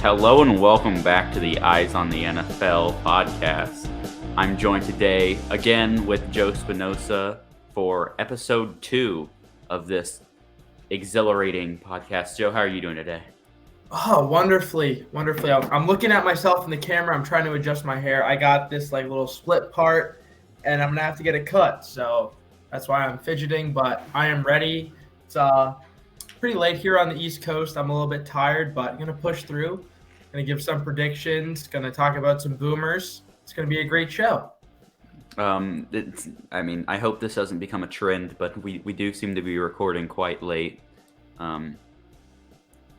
Hello and welcome back to the Eyes on the NFL podcast. I'm joined today again with Joe Spinoza for episode 2 of this exhilarating podcast. Joe, how are you doing today? Oh, wonderfully. I'm looking at myself in the camera. I'm trying to adjust my hair. I got this little split part, and I'm gonna have to get it cut. So that's why I'm fidgeting. But I am ready. It's pretty late here on the East Coast. I'm a little bit tired, but I'm gonna push through. Gonna give some predictions. Gonna talk about some boomers. It's gonna be a great show. I hope this doesn't become a trend, but we do seem to be recording quite late.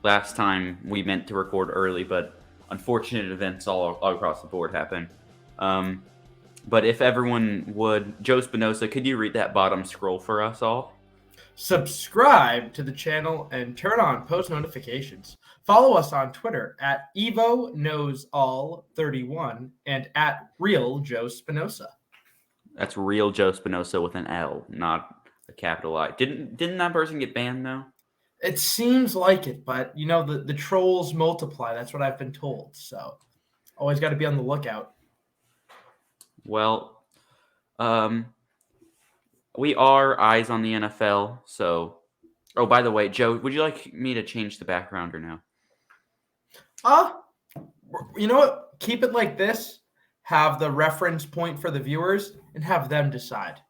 Last time we meant to record early, but unfortunate events all across the board happen. But if everyone would, Joe Spinoza, could you read that bottom scroll for us all? Subscribe to the channel and turn on post notifications. Follow us on Twitter at Evo Knows All 31 and at Real Joe Spinoza. That's Real Joe Spinoza with an L, not a capital I. Didn't that person get banned though? It seems like it, but the trolls multiply. That's what I've been told. So always got to be on the lookout. Well, we are Eyes on the NFL. So, oh, by the way, Joe, would you like me to change the background or no? You know what? Keep it like this. Have the reference point for the viewers and have them decide.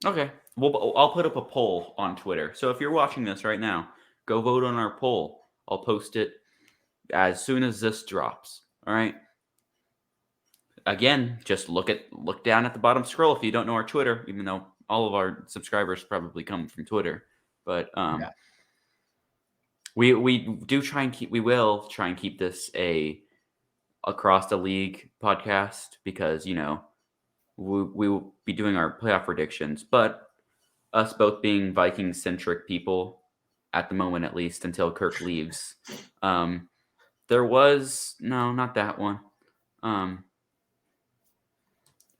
Okay. Well, I'll put up a poll on Twitter. So if you're watching this right now, go vote on our poll. I'll post it as soon as this drops. All right. Again, just look down at the bottom scroll if you don't know our Twitter, even though all of our subscribers probably come from Twitter. But Yeah. we will try and keep this a across the league podcast because we will be doing our playoff predictions, but us both being Vikings centric people at the moment, at least until Kirk leaves. There was not that one.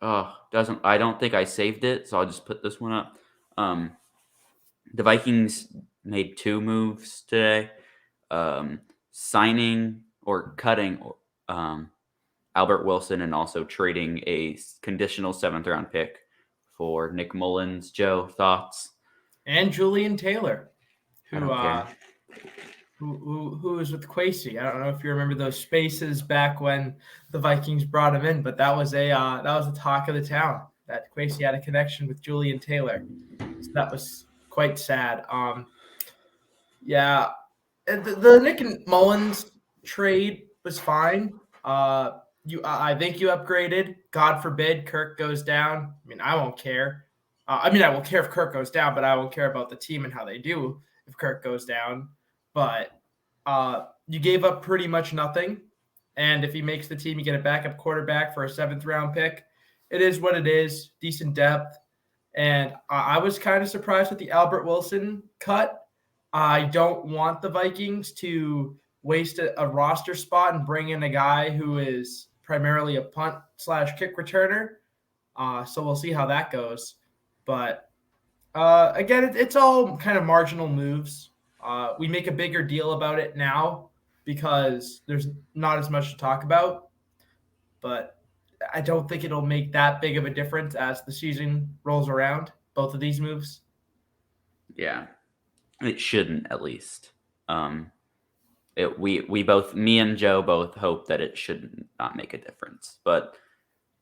I don't think I saved it, so I'll just put this one up. The Vikings made 2 moves today, signing or cutting Albert Wilson and also trading a conditional 7th round pick for Nick Mullins. Joe, thoughts? And Julian Taylor, I don't care. who was with Kwesi. I don't know if you remember those spaces back when the Vikings brought him in, but that was a talk of the town that Kwesi had a connection with Julian Taylor. So that was quite sad. The Nick Mullins trade was fine. I think you upgraded. God forbid Kirk goes down. I mean, I won't care. I won't care if Kirk goes down, but I won't care about the team and how they do if Kirk goes down. But you gave up pretty much nothing. And if he makes the team, you get a backup quarterback for a 7th round pick. It is what it is. Decent depth. And I was kind of surprised with the Albert Wilson cut. I don't want the Vikings to waste a roster spot and bring in a guy who is primarily a punt/kick returner. So we'll see how that goes. But again, it's all kind of marginal moves. We make a bigger deal about it now because there's not as much to talk about. But I don't think it'll make that big of a difference as the season rolls around, both of these moves. Yeah, it shouldn't, at least. Me and Joe both hope that it should not make a difference. But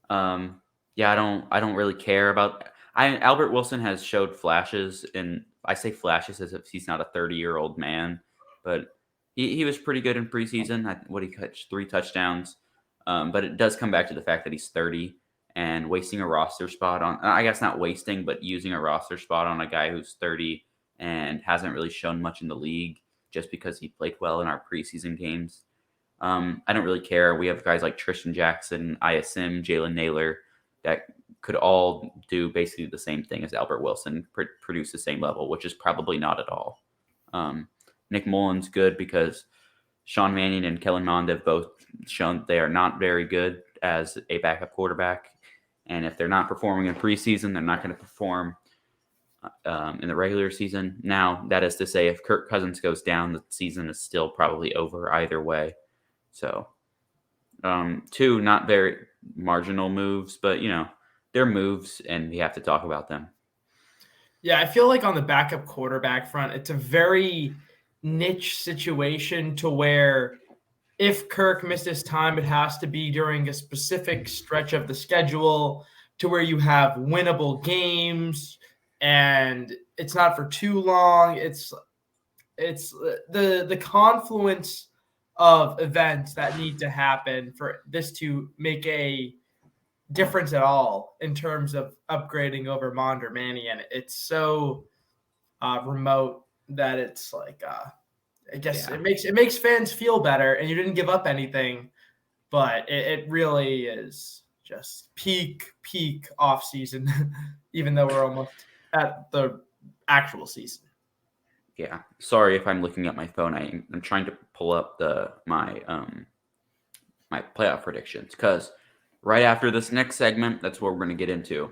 I don't really care about. Albert Wilson has showed flashes, and I say flashes as if he's not a 30-year-old man, but he was pretty good in preseason. What he catch 3 touchdowns, but it does come back to the fact that he's 30 and wasting a roster spot on. I guess not wasting, but using a roster spot on a guy who's 30 and hasn't really shown much in the league just because he played well in our preseason games. I don't really care. We have guys like Tristan Jackson, ISM, Jalen Naylor that could all do basically the same thing as Albert Wilson, produce the same level, which is probably not at all. Nick Mullins good because Sean Mannion and Kellen Mond have both shown they are not very good as a backup quarterback. And if they're not performing in preseason, they're not going to perform in the regular season. Now, that is to say, if Kirk Cousins goes down, the season is still probably over either way. So, two not very marginal moves, but they're moves, and we have to talk about them. Yeah, I feel like on the backup quarterback front, it's a very niche situation to where if Kirk misses time, it has to be during a specific stretch of the schedule to where you have winnable games and it's not for too long. It's the confluence of events that need to happen for this to make a difference at all in terms of upgrading over Monder Manny, and it's so remote that it's like I guess it makes fans feel better, and you didn't give up anything, but it really is just peak off season, even though we're almost at the actual season. Yeah, sorry if I'm looking at my phone. I'm trying to pull up my playoff predictions because right after this next segment, that's what we're going to get into.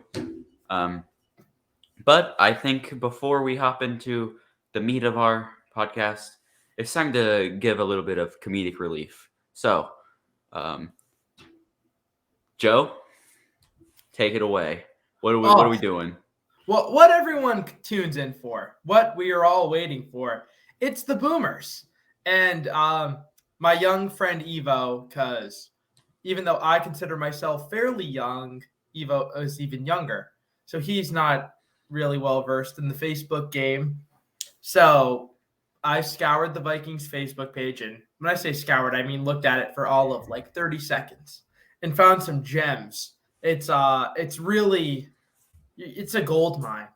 But I think before we hop into the meat of our podcast, it's time to give a little bit of comedic relief. So, Joe, take it away. What are we doing? What everyone tunes in for, what we are all waiting for, it's the Boomers. And my young friend Evo, because even though I consider myself fairly young, Evo is even younger. So he's not really well versed in the Facebook game. So I scoured the Vikings Facebook page. And when I say scoured, I mean looked at it for all of like 30 seconds and found some gems. It's really it's a gold mine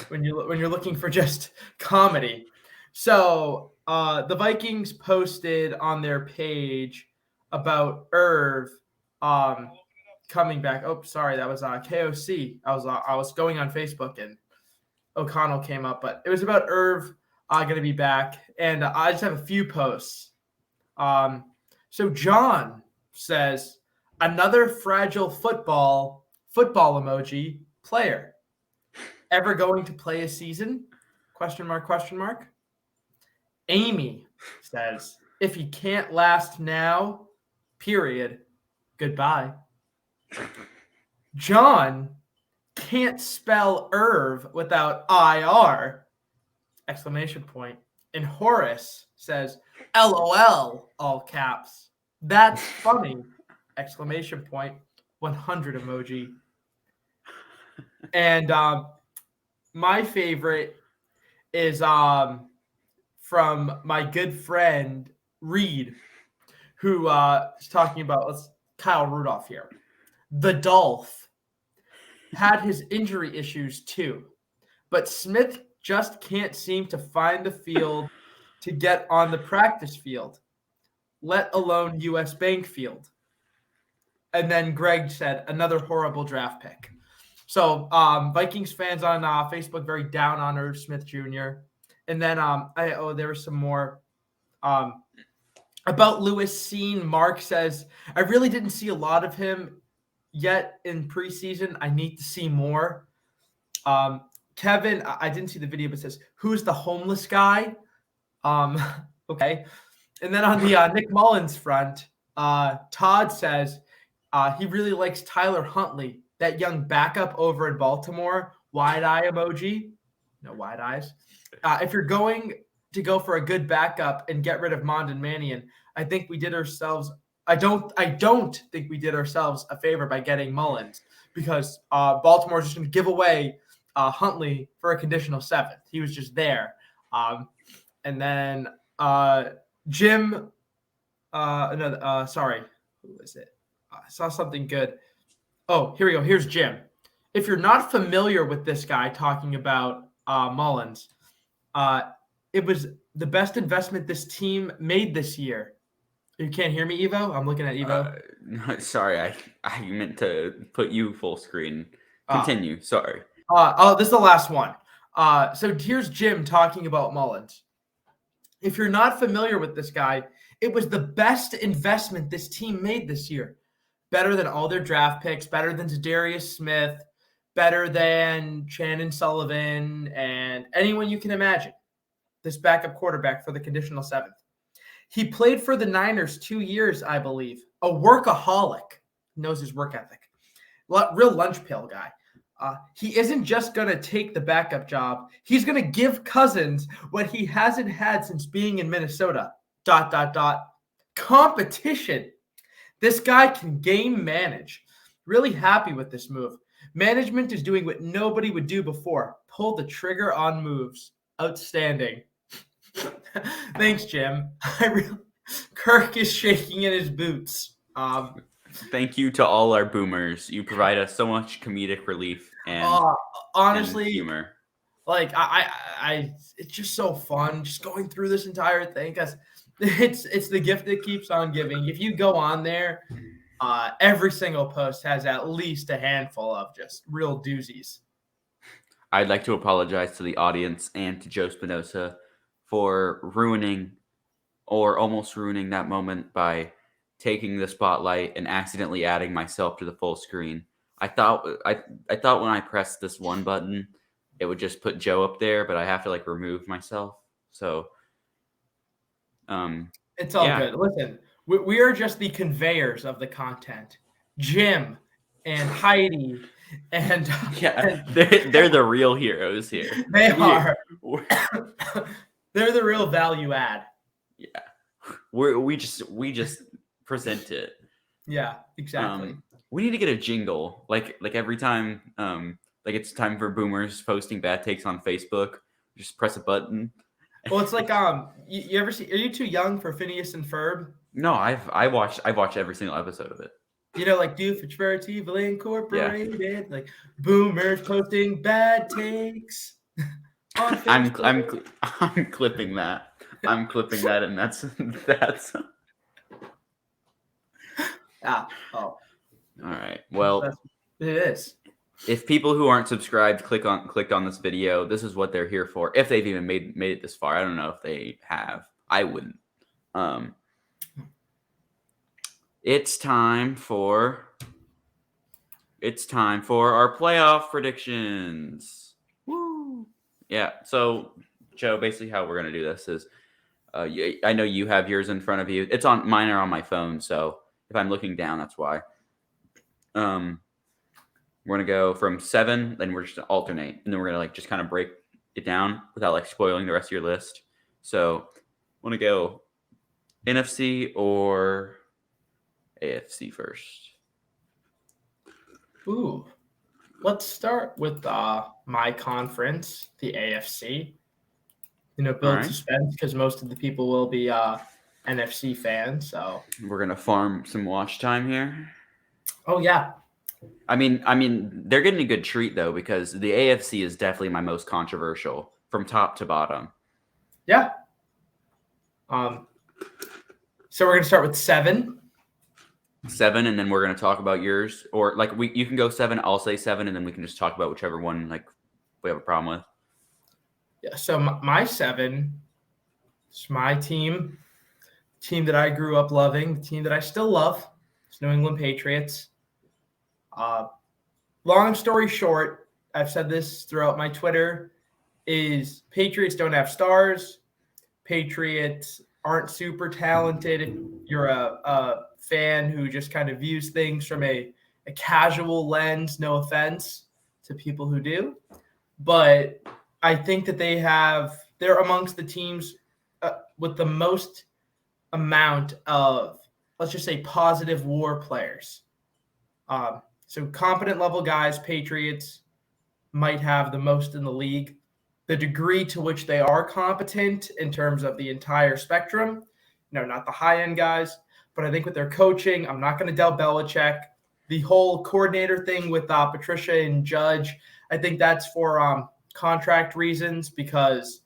when you're looking for just comedy. So the Vikings posted on their page about Irv coming back. Oh, sorry, that was KOC. I was going on Facebook and O'Connell came up, but it was about Irv going to be back, and I just have a few posts. So John says another fragile football emoji player. Ever going to play a season? Question mark, question mark. Amy says, if he can't last now, period, goodbye. John can't spell Irv without IR, exclamation point. And Horace says, LOL, all caps. That's funny, exclamation point, 100 emoji. And my favorite is from my good friend Reed, who is talking about Kyle Rudolph here. The Dolph had his injury issues too, but Smith just can't seem to find the field to get on the practice field, let alone US Bank Field. And then Greg said another horrible draft pick. So Vikings fans on Facebook very down on Irv Smith Jr. And then there was some more about Lewis Seen. Mark says, I really didn't see a lot of him yet in preseason. I need to see more. Kevin, I didn't see the video, but says, who's the homeless guy? Okay. And then on the Nick Mullins front, Todd says he really likes Tyler Huntley, that young backup over in Baltimore. Wide eye emoji. No wide eyes. If you're going to go for a good backup and get rid of Mondon Mannion, I think we did ourselves. I don't think we did ourselves a favor by getting Mullins, because Baltimore's just going to give away Huntley for a conditional 7th. He was just there. And then Jim, sorry, who is it? I saw something good. Oh, here we go. Here's Jim. If you're not familiar with this guy talking about Mullins, it was the best investment this team made this year. You can't hear me, Evo? I'm looking at Evo. No, sorry, I meant to put you full screen. Continue. Sorry. This is the last one. So here's Jim talking about Mullins. If you're not familiar with this guy, it was the best investment this team made this year. Better than all their draft picks, better than Zadarius Smith, better than Shannon Sullivan, and anyone you can imagine. This backup quarterback for the conditional 7th. He played for the Niners 2 years, I believe. A workaholic. Knows his work ethic. Real lunch pail guy. He isn't just going to take the backup job. He's going to give Cousins what he hasn't had since being in Minnesota. ... Competition. This guy can game manage. Really happy with this move. Management is doing what nobody would do before. Pull the trigger on moves. Outstanding. Thanks, Jim. Kirk is shaking in his boots. Thank you to all our boomers. You provide us so much comedic relief and honestly, and humor. Like it's just so fun just going through this entire thing because it's the gift that keeps on giving. If you go on there, every single post has at least a handful of just real doozies. I'd like to apologize to the audience and to Joe Spinoza for ruining or almost ruining that moment by taking the spotlight and accidentally adding myself to the full screen. I thought when I pressed this one button, it would just put Joe up there, but I have to like remove myself. So, it's all good. Listen, we are just the conveyors of the content. Jim and Heidi and they're the real heroes here. They are. They're the real value add. Yeah, we just present it. Yeah, exactly. We need to get a jingle like every time like it's time for boomers posting bad takes on Facebook. Just press a button. Well, it's like you ever see? Are you too young for Phineas and Ferb? No, I watched every single episode of it. You know, like Doofenshmirtz Evil Incorporated, yeah. Like boomers posting bad takes. I'm clipping that. I'm clipping that, and that's. Oh. All right. Well, it is. If people who aren't subscribed clicked on this video, this is what they're here for. If they've even made it this far, I don't know if they have. I wouldn't. It's time for our playoff predictions. Woo! Yeah. So, Joe, basically how we're gonna do this is, I know you have yours in front of you. Mine are on my phone, so if I'm looking down, that's why. We're gonna go from 7, then we're just gonna alternate, and then we're gonna like just kind of break it down without like spoiling the rest of your list. So, want to go NFC or AFC first? Ooh, let's start with my conference, the AFC. Build suspense because most of the people will be NFC fans. So we're gonna farm some watch time here. Oh yeah. I mean, they're getting a good treat though because the AFC is definitely my most controversial from top to bottom. Yeah. So we're gonna start with 7. 7, and then we're gonna talk about yours, or like you can go 7. I'll say 7, and then we can just talk about whichever one like we have a problem with. Yeah. So my 7 is my team that I grew up loving, the team that I still love. It's New England Patriots. Long story short, I've said this throughout my Twitter, is Patriots don't have stars. Patriots aren't super talented. If you're a fan who just kind of views things from a casual lens, no offense to people who do. But I think that they're amongst the teams with the most amount of, let's just say, positive WAR players. So competent level guys, Patriots might have the most in the league. The degree to which they are competent in terms of the entire spectrum, not the high-end guys, but I think with their coaching, I'm not going to doubt Belichick. The whole coordinator thing with Patricia and Judge, I think that's for contract reasons because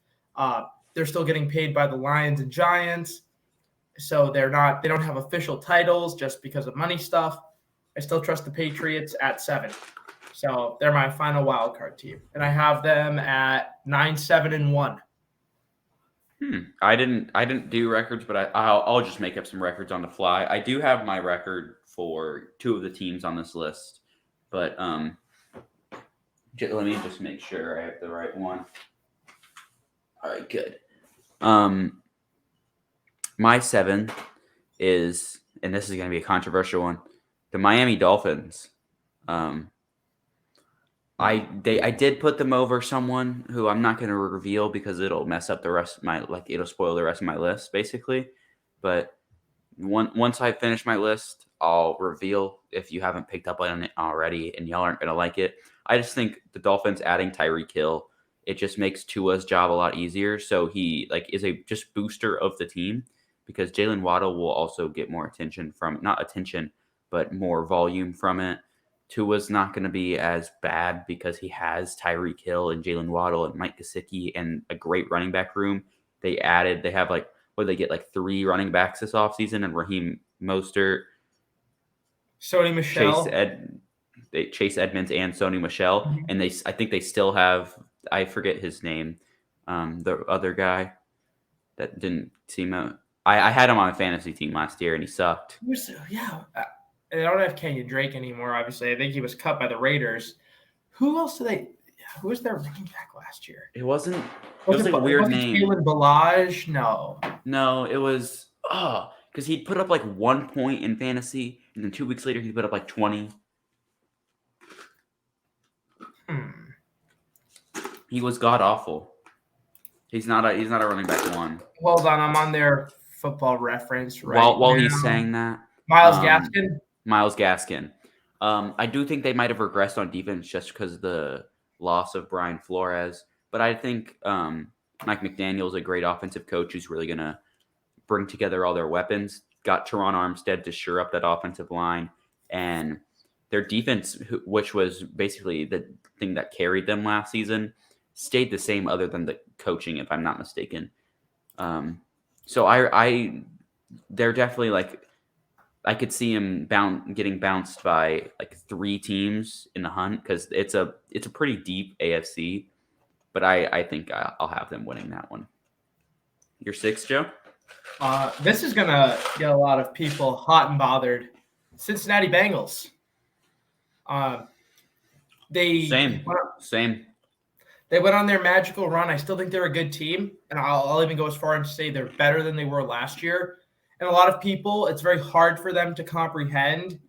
they're still getting paid by the Lions and Giants. So they don't have official titles just because of money stuff. I still trust the Patriots at 7. So they're my final wild card team. And I have them at 9-7-1. I didn't do records, but I'll just make up some records on the fly. I do have my record for 2 of the teams on this list, but let me just make sure I have the right one. All right, good. My 7 is, and this is going to be a controversial one, the Miami Dolphins. I did put them over someone who I'm not going to reveal because it'll mess up the rest of my, it'll spoil the rest of my list basically. But once I finish my list, I'll reveal if you haven't picked up on it already and y'all aren't going to like it. I just think the Dolphins adding Tyreek Hill, it just makes Tua's job a lot easier. So he is a just booster of the team because Jalen Waddle will also get more attention from, not attention, but more volume from it. Tua's not going to be as bad because he has Tyreek Hill and Jalen Waddle and Mike Gesicki and a great running back room. They have what did they get, 3 running backs this offseason, and Raheem Mostert, Sony Michel, Chase Edmonds, and Sony Michel. Mhm. And I think they still have, I forget his name, the other guy that didn't seem out. I had him on a fantasy team last year, and he sucked. They don't have Kenyon Drake anymore, obviously. I think he was cut by the Raiders. Who else did they – who was their running back last year? It wasn't – it was a weird name. Kalen Ballage? No. No, it was – because he'd put up 1 point in fantasy, and then 2 weeks later he put up 20. He was god-awful. He's not a running back 1. Hold on, I'm on their Football Reference right while now. he's saying that. Myles Gaskin? Myles Gaskin. I do think they might have regressed on defense just because of the loss of Brian Flores. But I think Mike McDaniel's a great offensive coach who's really going to bring together all their weapons. Got Teron Armstead to shore up that offensive line. And their defense, which was basically the thing that carried them last season, stayed the same other than the coaching, if I'm not mistaken. So they're definitely I could see him getting bounced by 3 teams in the hunt because it's a pretty deep AFC, but I think I'll have them winning that one. Your 6, Joe? This is gonna get a lot of people hot and bothered. Cincinnati Bengals. Same. They went on their magical run. I still think they're a good team, and I'll even go as far as to say they're better than they were last year. And a lot of people, it's very hard for them to comprehend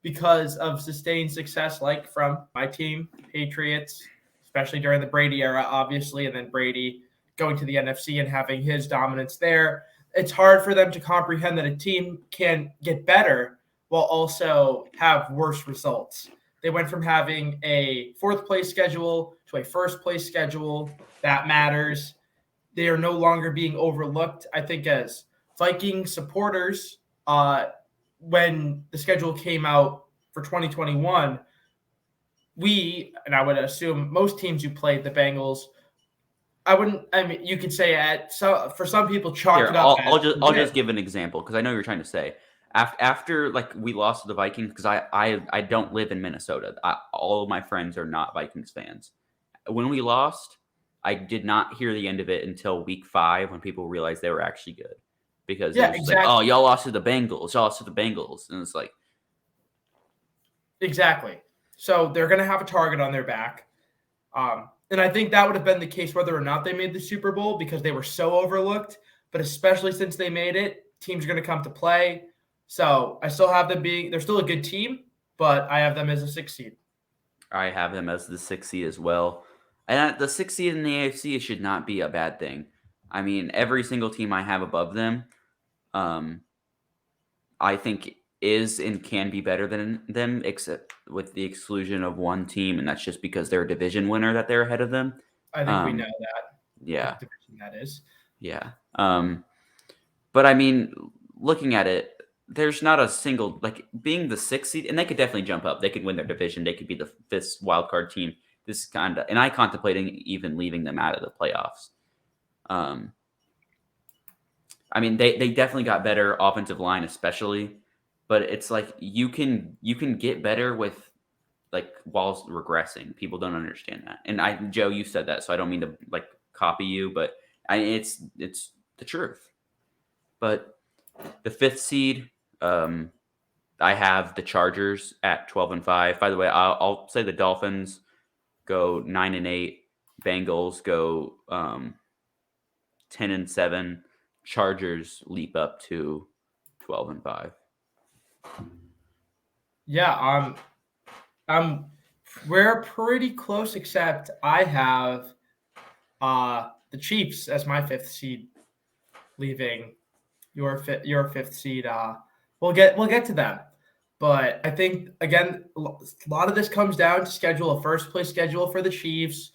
because of sustained success, like from my team, Patriots, especially during the Brady era, obviously, and then Brady going to the NFC and having his dominance there. It's hard for them to comprehend that a team can get better while also have worse results. They went from having a 4th place schedule to a 1st place schedule. That matters. They are no longer being overlooked. I think as Viking supporters, when the schedule came out for 2021, and I would assume most teams who played the Bengals, you could say for some people chalked it up. I'll just give an example because I know you're trying to say after we lost to the Vikings, because I don't live in Minnesota. All of my friends are not Vikings fans. When we lost, I did not hear the end of it until week 5 when people realized they were actually good. Because it was exactly. oh, y'all lost to the Bengals. Y'all lost to the Bengals. And it's Exactly. So they're going to have a target on their back. And I think that would have been the case whether or not they made the Super Bowl because they were so overlooked. But especially since they made it, teams are going to come to play. So I still have them they're still a good team, but I have them as a 6 seed. I have them as the 6 seed as well. And the 6 seed in the AFC should not be a bad thing. I mean, every single team I have above them, I think is and can be better than them, except with the exclusion of one team, and that's just because they're a division winner that they're ahead of them. I think we know that. Yeah. What division that is. Yeah. But I mean, looking at it, there's not a single, being the 6th seed, and they could definitely jump up. They could win their division. They could be the 5th wildcard team. This kind of, and I contemplating even leaving them out of the playoffs. I mean, they definitely got better offensive line, especially, but it's you can get better with while regressing. People don't understand that, and Joe, you said that, so I don't mean to copy you, but it's the truth. But the 5th seed, I have the Chargers at 12-5. By the way, I'll say the Dolphins go 9-8, Bengals go 10-7. Chargers leap up to 12-5. Yeah, we're pretty close, except I have the Chiefs as my fifth seed, leaving your fifth seed. We'll get to them, but I think again a lot of this comes down to schedule. A first place schedule for the Chiefs,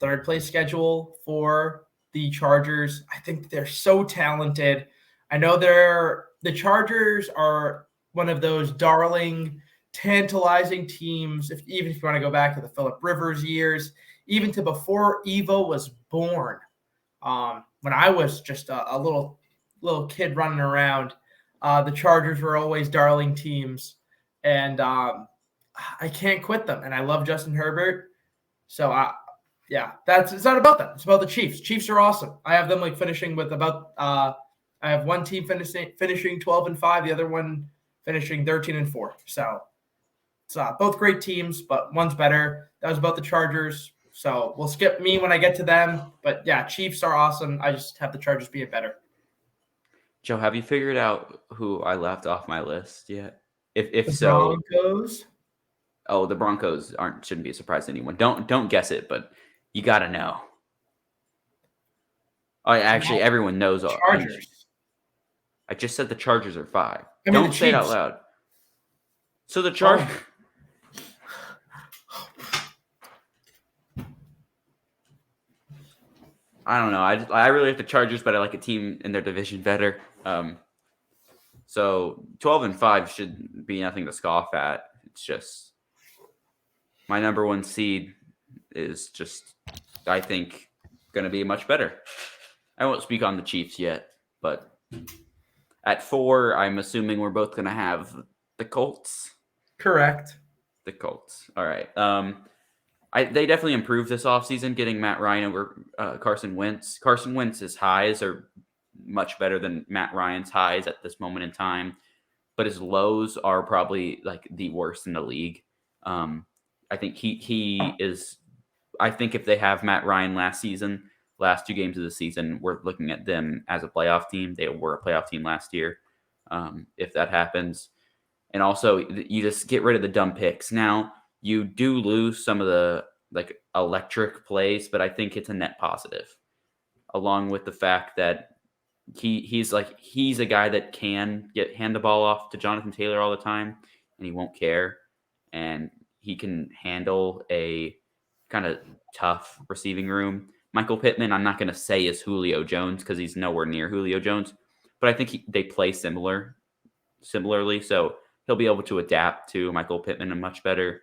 third place schedule for the Chargers. I think they're so talented. I know the Chargers are one of those darling, tantalizing teams. Even if you want to go back to the Phillip Rivers years, even to before Evo was born, when I was just a little kid running around, the Chargers were always darling teams, and I can't quit them. And I love Justin Herbert, so yeah, it's not about them. It's about the Chiefs. Chiefs are awesome. I have them like finishing with about. I have one team finishing 12-5, the other one finishing 13-4. So it's both great teams, but one's better. That was about the Chargers. So we'll skip me when I get to them. But yeah, Chiefs are awesome. I just have the Chargers being better. Joe, have you figured out who I left off my list yet? If The so, Broncos. oh, the Broncos shouldn't be a surprise to anyone. Don't guess it, but you got to know. Oh, actually, No, everyone knows. Chargers. I just said the Chargers are 5. I mean, Don't the say it out Chiefs. loud. So the Chargers. I don't know. I really like the Chargers, but I like a team in their division better. So 12-5 should be nothing to scoff at. It's just my number one seed is just, I think, going to be much better. I won't speak on the Chiefs yet, but at 4, I'm assuming we're both going to have the Colts. Correct. The Colts. All right. They definitely improved this offseason, getting Matt Ryan over Carson Wentz. Carson Wentz's highs are much better than Matt Ryan's highs at this moment in time, but his lows are probably like the worst in the league. I think he is. I think if they have Matt Ryan last 2 games of the season, we're looking at them as a playoff team. They were a playoff team last year. If that happens, and also you just get rid of the dumb picks. Now you do lose some of the like electric plays, but I think it's a net positive, along with the fact that he's a guy that can hand the ball off to Jonathan Taylor all the time, and he won't care, and he can handle a kind of tough receiving room. Michael Pittman, I'm not going to say is Julio Jones because he's nowhere near Julio Jones, but I think they play similarly, so he'll be able to adapt to Michael Pittman much better.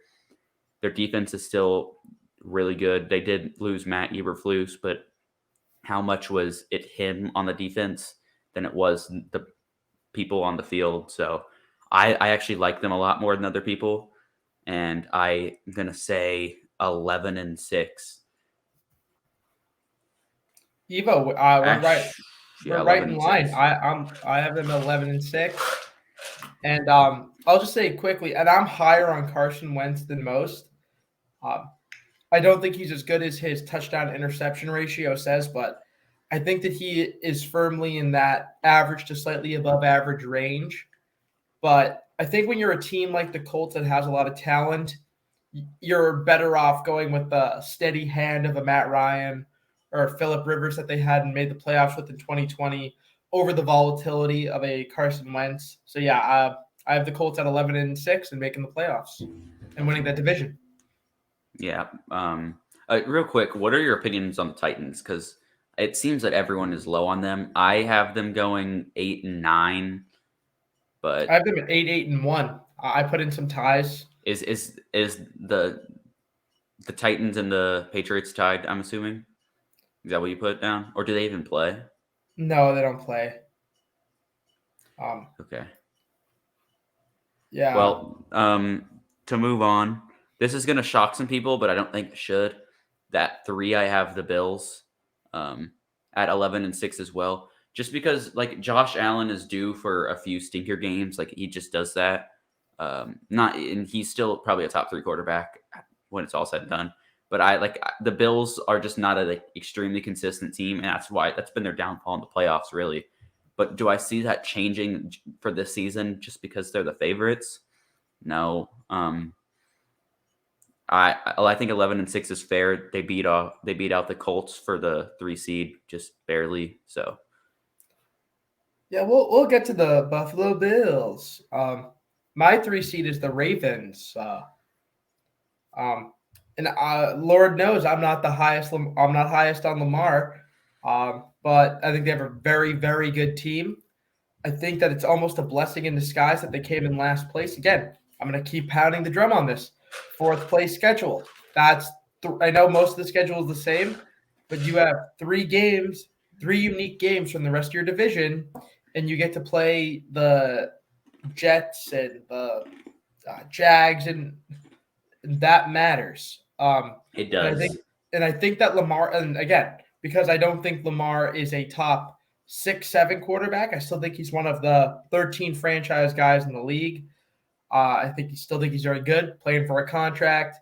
Their defense is still really good. They did lose Matt Eberflus, but how much was it him on the defense than it was the people on the field? So I actually like them a lot more than other people, and I'm gonna say 11-6. Evo, we're right. Yeah, We're right in line. 11-6. I have them 11-6, and I'll just say quickly, and I'm higher on Carson Wentz than most. I don't think he's as good as his touchdown interception ratio says, but I think that he is firmly in that average to slightly above average range. But I think when you're a team like the Colts that has a lot of talent, you're better off going with the steady hand of a Matt Ryan or Phillip Rivers that they had and made the playoffs with in 2020 over the volatility of a Carson Wentz. So yeah, I have the Colts at 11-6 and making the playoffs and winning that division. Yeah. Real quick, what are your opinions on the Titans? Because it seems that everyone is low on them. I have them going 8-9, but I have them at 8-1. I put in some ties. Is the Titans and the Patriots tied? I'm assuming. Is that what you put down, or do they even play? No, they don't play. Okay. Yeah. Well, to move on, this is going to shock some people, but I don't think it should. That 3, I have the Bills at 11-6 as well. Just because, like, Josh Allen is due for a few stinker games. Like, he just does that. And he's still probably a top 3 quarterback when it's all said and done. But the Bills are just not an extremely consistent team, and that's been their downfall in the playoffs, really. But do I see that changing for this season just because they're the favorites? No. I think 11-6 is fair. They beat out the Colts for the 3 seed just barely. So Yeah, we'll get to the Buffalo Bills. My 3 seed is the Ravens. And Lord knows I'm not the highest. I'm not highest on Lamar, but I think they have a very, very good team. I think that it's almost a blessing in disguise that they came in last place. Again, I'm going to keep pounding the drum on this. 4th place schedule. I know most of the schedule is the same, but you have 3 games, 3 unique games from the rest of your division, and you get to play the Jets and the Jags, and that matters. it And does. I think that Lamar, and again, because I don't think Lamar is a top 6, 7 quarterback, I still think he's one of the 13 franchise guys in the league. I still think he's very good, playing for a contract.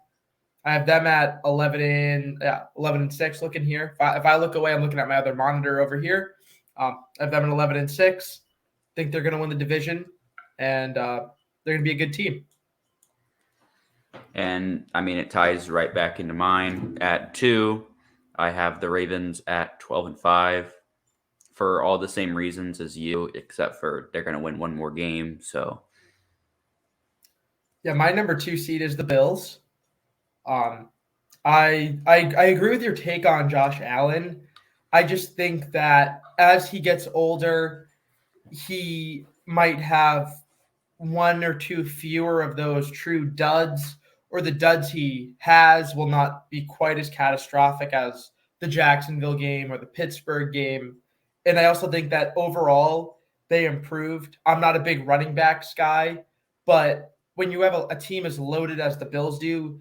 I have them at 11-6. Looking here, if I look away, I'm looking at my other monitor over here. I have them at 11-6. Think they're going to win the division, and they're going to be a good team. And I mean, it ties right back into mine at 2. I have the Ravens at 12-5 for all the same reasons as you, except for they're going to win one more game. So yeah, my number 2 seed is the Bills. I agree with your take on Josh Allen. I just think that as he gets older, he might have 1 or 2 fewer of those true duds, or the duds he has will not be quite as catastrophic as the Jacksonville game or the Pittsburgh game. And I also think that overall they improved. I'm not a big running backs guy, but when you have a team as loaded as the Bills do,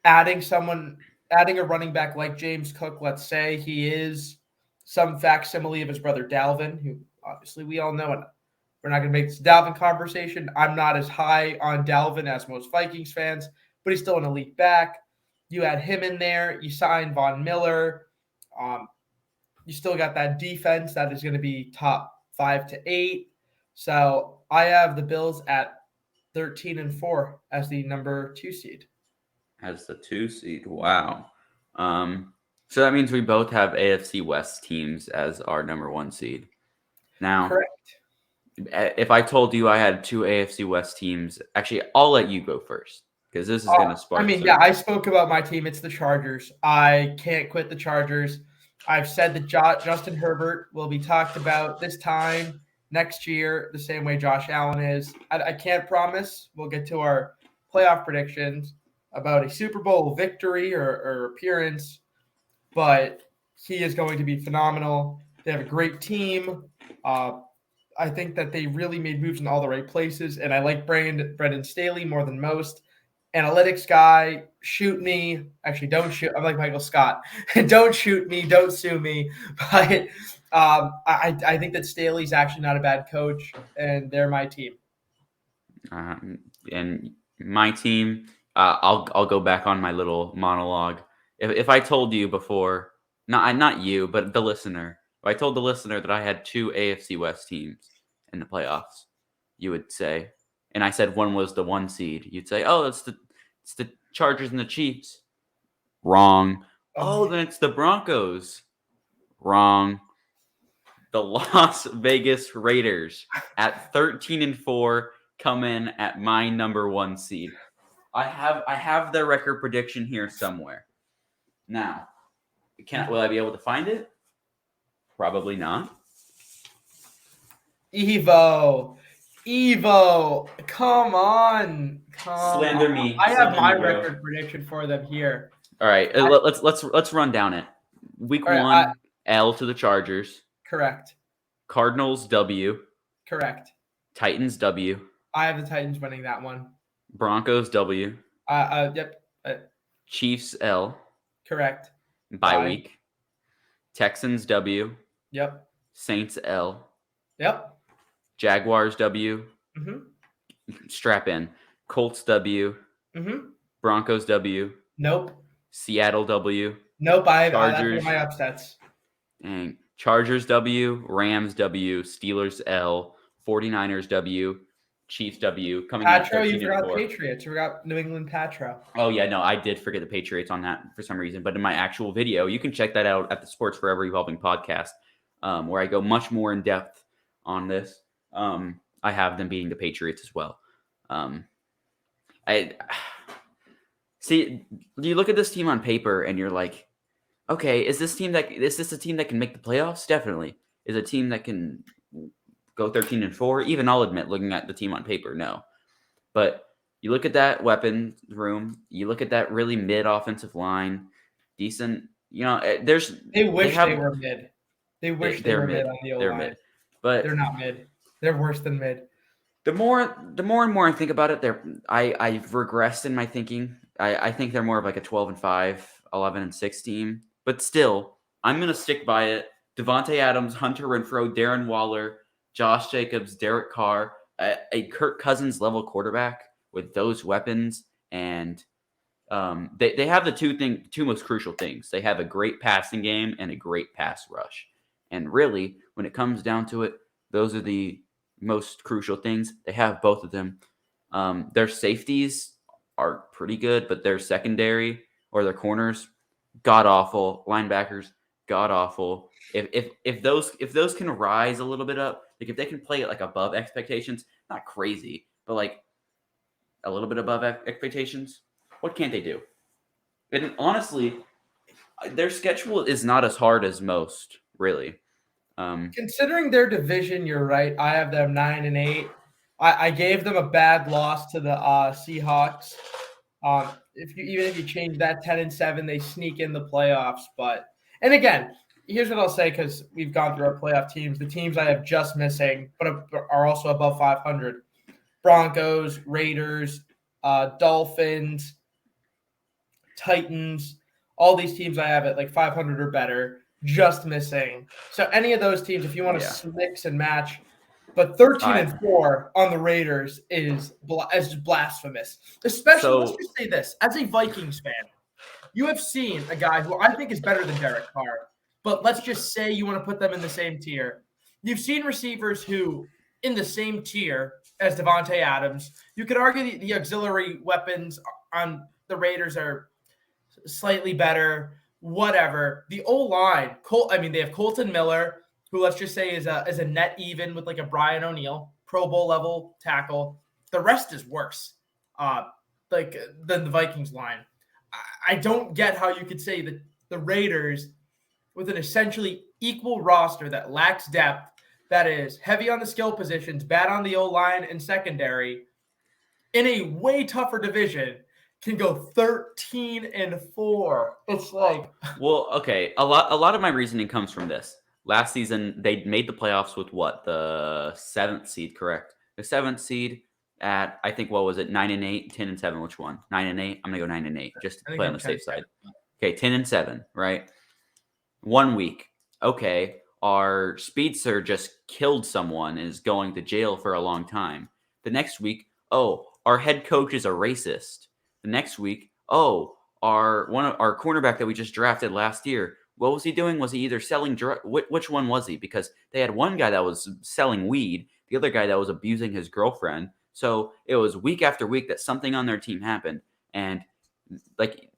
adding a running back like James Cook, let's say he is some facsimile of his brother Dalvin, who obviously we all know, and we're not going to make this Dalvin conversation. I'm not as high on Dalvin as most Vikings fans, but he's still an elite back. You add him in there. You sign Von Miller. You still got that defense that is going to be top 5 to 8. So I have the Bills at 13-4 as the number 2 seed. as the 2 seed, wow. So that means we both have AFC West teams as our number 1 seed. Now, Correct. If I told you I had 2 AFC West teams, actually, I'll let you go first because this is going to spark. I spoke about my team. It's the Chargers. I can't quit the Chargers. I've said that Justin Herbert will be talked about this time next year the same way Josh Allen is. I can't promise. We'll get to our playoff predictions about a Super Bowl victory or appearance, but he is going to be phenomenal. They have a great team. I think that they really made moves in all the right places, and I like Brendan Staley more than most. Analytics guy, shoot me. Actually, don't shoot. I'm like Michael Scott. Don't shoot me. Don't sue me. But I think that Staley's actually not a bad coach, and they're my team. And my team, I'll go back on my little monologue. If I told you before, not you, but the listener, if I told the listener that I had 2 AFC West teams in the playoffs, you would say, and I said one was the 1 seed, you'd say, oh, it's the Chargers and the Chiefs. Wrong. Oh, then it's the Broncos. Wrong. The Las Vegas Raiders at 13-4 come in at my number 1 seed. I have their record prediction here somewhere. Now, will I be able to find it? Probably not. Evo, come on, Slander me. I have my record prediction for them here. All right, let's run down it. Week 1, L to the Chargers. Correct. Cardinals W. Correct. Titans W. I have the Titans winning that one. Broncos W. Yep. Chiefs L. Correct. Bye week. Texans W. Yep. Saints L. Yep. Jaguars W. Mm-hmm. Strap in. Colts W. Mm-hmm. Broncos W. Nope. Seattle W. Nope. That's one Chargers. of my upsets. Dang. Chargers W, Rams W, Steelers L, 49ers W, Chiefs W, coming in at Patro, you 13 and forgot 4. Patriots. You forgot New England Patro. Oh yeah, no, I did forget the Patriots on that for some reason. But in my actual video, you can check that out at the Sports Forever Evolving podcast, where I go much more in depth on this. I have them beating the Patriots as well. I see. You look at this team on paper, and you're like, okay, is this a team that can make the playoffs? Definitely. Is a team that can go 13 and 4? Even I'll admit, looking at the team on paper, no. But you look at that weapon room, you look at that really mid offensive line, decent. They wish they were mid. They wish they they're were mid mid. on the O They're line. mid. But They're not mid. They're worse than mid. the more and more I think about it, I've regressed in my thinking. I think they're more of like a 12-5, 11-6 team. But still, I'm gonna stick by it. Devontae Adams, Hunter Renfrow, Darren Waller, Josh Jacobs, Derek Carr, a Kirk Cousins level quarterback with those weapons, and they have the two most crucial things. They have a great passing game and a great pass rush. And really, when it comes down to it, those are the most crucial things. They have both of them. Their safeties are pretty good, but their secondary or their corners, god awful. Linebackers, god awful. If those can rise a little bit up, like if they can play like above expectations, not crazy, but like a little bit above expectations, what can't they do? And honestly, their schedule is not as hard as most, really. Considering their division, you're right. I have them 9-8. I gave them a bad loss to the Seahawks. Even if you change that 10-7, they sneak in the playoffs. And again, here's what I'll say, because we've gone through our playoff teams. The teams I have just missing, but are also above 500: Broncos, Raiders, Dolphins, Titans. All these teams I have at like 500 or better, just missing. So any of those teams, if you want to mix and match, but 13-4 on the Raiders is blasphemous. Especially, let's just say this: as a Vikings fan, you have seen a guy who I think is better than Derek Carr, but let's just say you want to put them in the same tier. You've seen receivers who, in the same tier as Devontae Adams, you could argue the auxiliary weapons on the Raiders are slightly better, whatever. The O-line, they have Colton Miller, who let's just say is a net even with like a Brian O'Neill, Pro Bowl level tackle. The rest is worse than the Vikings line. I don't get how you could say that the Raiders, with an essentially equal roster that lacks depth, that is heavy on the skill positions, bad on the O-line and secondary, in a way tougher division, can go 13-4. It's like, well, okay. A lot of my reasoning comes from this. Last season, they made the playoffs with what? The 7th seed, correct? The 7th seed at, I think, what was it? 9-8, 10-7. Which one? 9-8. I'm gonna go 9-8 just to play on the safe side. Okay, 10-7, right? 1 week. Okay, our speedster just killed someone and is going to jail for a long time. The next week, oh, our head coach is a racist. The next week, oh, our cornerback that we just drafted last year, what was he doing? Was he either selling which one was he? Because they had one guy that was selling weed, the other guy that was abusing his girlfriend. So it was week after week that something on their team happened, and like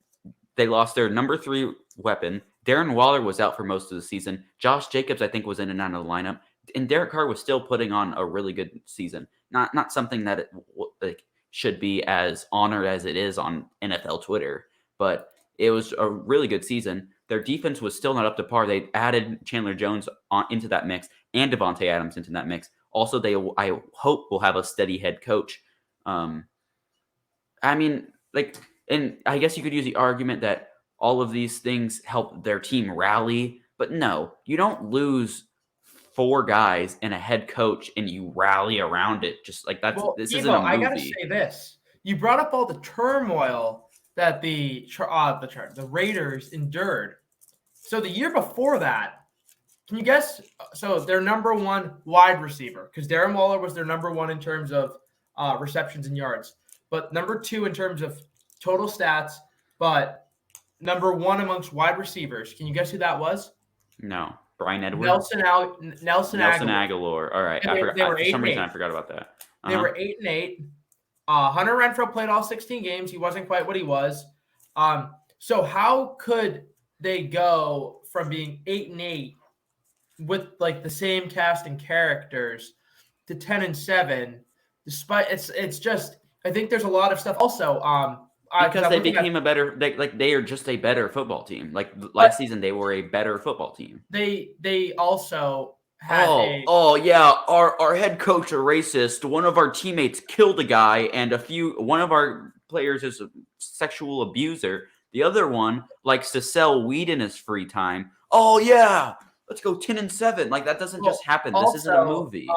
they lost their number 3 weapon. Darren Waller was out for most of the season. Josh Jacobs, I think, was in and out of the lineup, and Derek Carr was still putting on a really good season. Not something that should be as honored as it is on NFL Twitter, but it was a really good season. Their defense was still not up to par. They added Chandler Jones into that mix and Devontae Adams into that mix. Also, I hope will have a steady head coach. And I guess you could use the argument that all of these things help their team rally, but no, you don't lose 4 guys and a head coach and you rally around it. Just like that's this Evo, isn't a movie. I gotta say this: you brought up all the turmoil that the Raiders endured. So the year before that, can you guess? So their number 1 wide receiver, because Darren Waller was their number 1 in terms of receptions and yards, but number 2 in terms of total stats, but number 1 amongst wide receivers. Can you guess who that was? No. Brian Edwards, Nelson Nelson Aguilar. Aguilar. All right, And I they forgot. were For some reason, I 8-8. forgot about that. They were 8-8. Hunter Renfrow played all 16 games. He wasn't quite what he was. So how could they go from being 8-8 with like the same cast and characters to 10-7? Despite it's just I think there's a lot of stuff. Also, because they became they are just a better football team. Like last season, they were a better football team. They also had yeah, our head coach a racist. One of our teammates killed a guy, and one of our players is a sexual abuser. The other one likes to sell weed in his free time. Oh yeah, let's go 10-7. Like that doesn't just happen. This isn't a movie.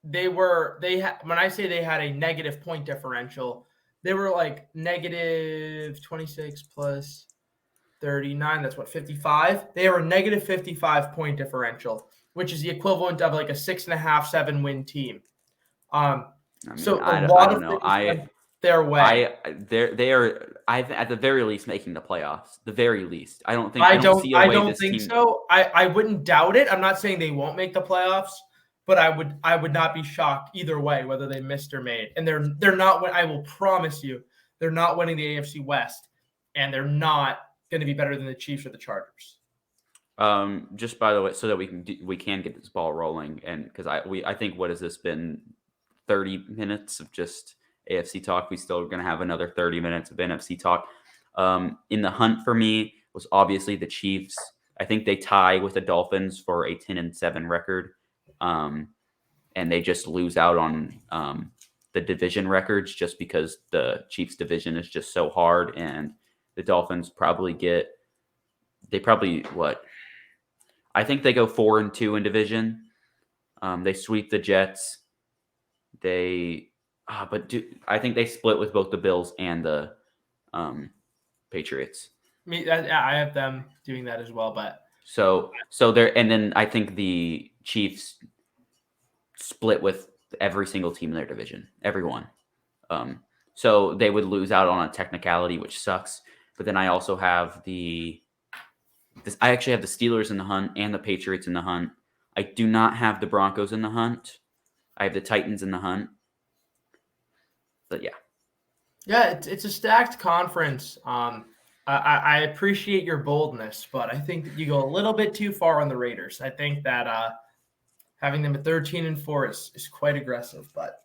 When I say they had a negative point differential, they were like negative 26 plus 39. That's what, 55? They were negative 55 point differential, which is the equivalent of like a 6.5, 7 win team. So a lot of things went their way. They are at the very least making the playoffs. The very least. I don't see a way this team. So. I wouldn't doubt it. I'm not saying they won't make the playoffs, but I would not be shocked either way whether they missed or made. And they're not. I will promise you, they're not winning the AFC West, and they're not going to be better than the Chiefs or the Chargers. Just by the way, so that we can get this ball rolling, and because I think what has this been 30 minutes of just AFC talk. We still going to have another 30 minutes of NFC talk. In the hunt for me was obviously the Chiefs. I think they tie with the Dolphins for a 10-7 record. And they just lose out on the division records just because the Chiefs division is just so hard, and the Dolphins I think they go 4-2 in division. They sweep the Jets. I think they split with both the Bills and the Patriots. I have them doing that as well, but so and then I think the Chiefs split with every single team in their division, everyone. So they would lose out on a technicality, which sucks. But then I also have I actually have the Steelers in the hunt and the Patriots in the hunt. I do not have the Broncos in the hunt. I have the Titans in the hunt. But yeah. Yeah, it's a stacked conference. I appreciate your boldness, but I think that you go a little bit too far on the Raiders. I think that having them at 13-4 is quite aggressive. But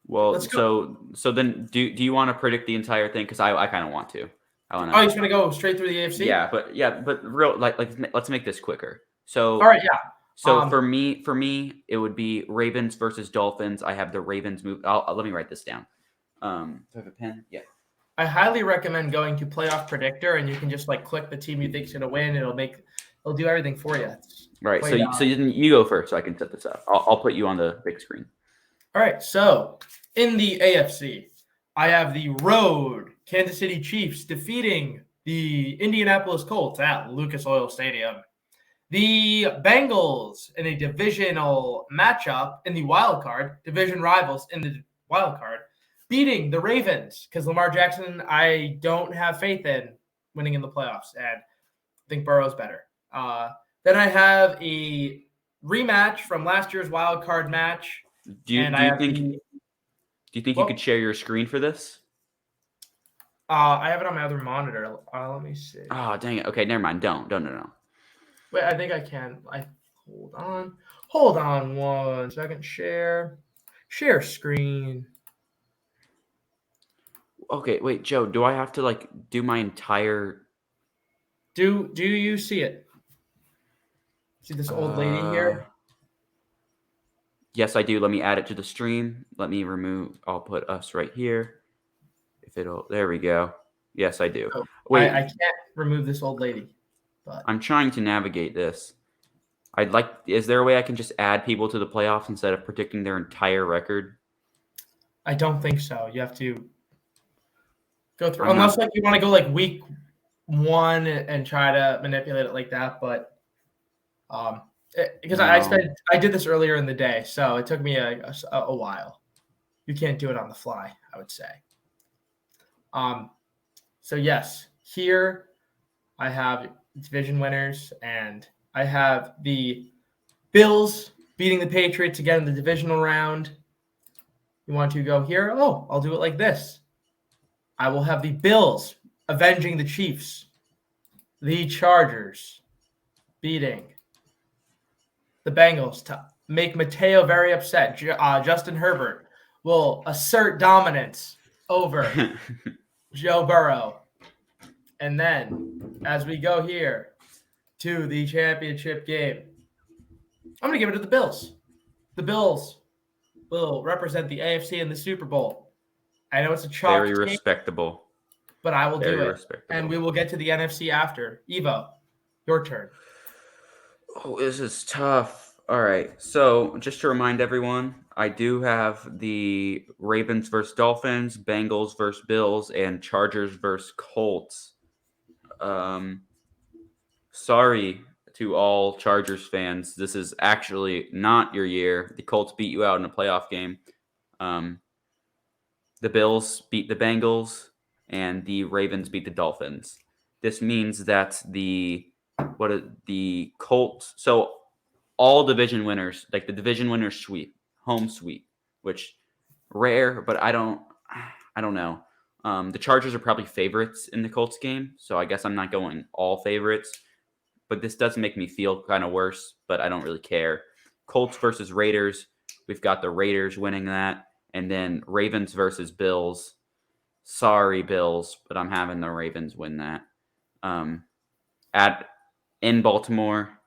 well, so then do you want to predict the entire thing? Because I kind of want to. You just want to go straight through the AFC? Yeah, but real like let's make this quicker. So all right, yeah. So for me, it would be Ravens versus Dolphins. I have the Ravens move. Let me write this down. Do I have a pen? Yeah. I highly recommend going to Playoff Predictor, and you can just like click the team you think is going to win. It'll do everything for you. Right. So you go first, so I can set this up. I'll put you on the big screen. All right. So in the AFC, I have the road Kansas City Chiefs defeating the Indianapolis Colts at Lucas Oil Stadium. The Bengals in a divisional matchup in the wild card, division rivals in the wild card, beating the Ravens because Lamar Jackson, I don't have faith in winning in the playoffs, and I think Burrow's better. Then I have a rematch from last year's wild card match. Do you think you could share your screen for this? I have it on my other monitor. Let me see. Oh, dang it. Okay, never mind. Don't. Wait, I think I can. Hold on 1 second. Share screen. Okay, wait, Joe. Do I have to do my entire? Do you see it? See this old lady here? Yes, I do. Let me add it to the stream. Let me remove. I'll put us right here. There we go. Yes, I do. Oh, wait, I can't remove this old lady. But I'm trying to navigate this. Is there a way I can just add people to the playoffs instead of predicting their entire record? I don't think so. You have to go through, unless you want to go week 1 and try to manipulate it like that. But because I did this earlier in the day, so it took me a while. You can't do it on the fly, I would say. So yes, here I have division winners, and I have the Bills beating the Patriots again in the divisional round. You want to go here? Oh, I'll do it like this. I will have the Bills avenging the Chiefs. The Chargers beating the Bengals to make Mateo very upset. Justin Herbert will assert dominance over Joe Burrow. And then, as we go here to the championship game, I'm going to give it to the Bills. The Bills will represent the AFC in the Super Bowl. I know it's a chalk Very game, respectable. but I will do Very it. respectable. And we will get to the NFC after. Evo, your turn. Oh, this is tough. All right. So, just to remind everyone, I do have the Ravens versus Dolphins, Bengals versus Bills, and Chargers versus Colts. Sorry to all Chargers fans. This is actually not your year. The Colts beat you out in a playoff game. The Bills beat the Bengals, and the Ravens beat the Dolphins. This means that the Colts. So all division winners, like the division winners sweep, home sweep, which rare, but I don't know. The Chargers are probably favorites in the Colts game, so I guess I'm not going all favorites. But this does make me feel kind of worse, but I don't really care. Colts versus Raiders, we've got the Raiders winning that, and then Ravens versus Bills. Sorry, Bills, but I'm having the Ravens win that. In Baltimore.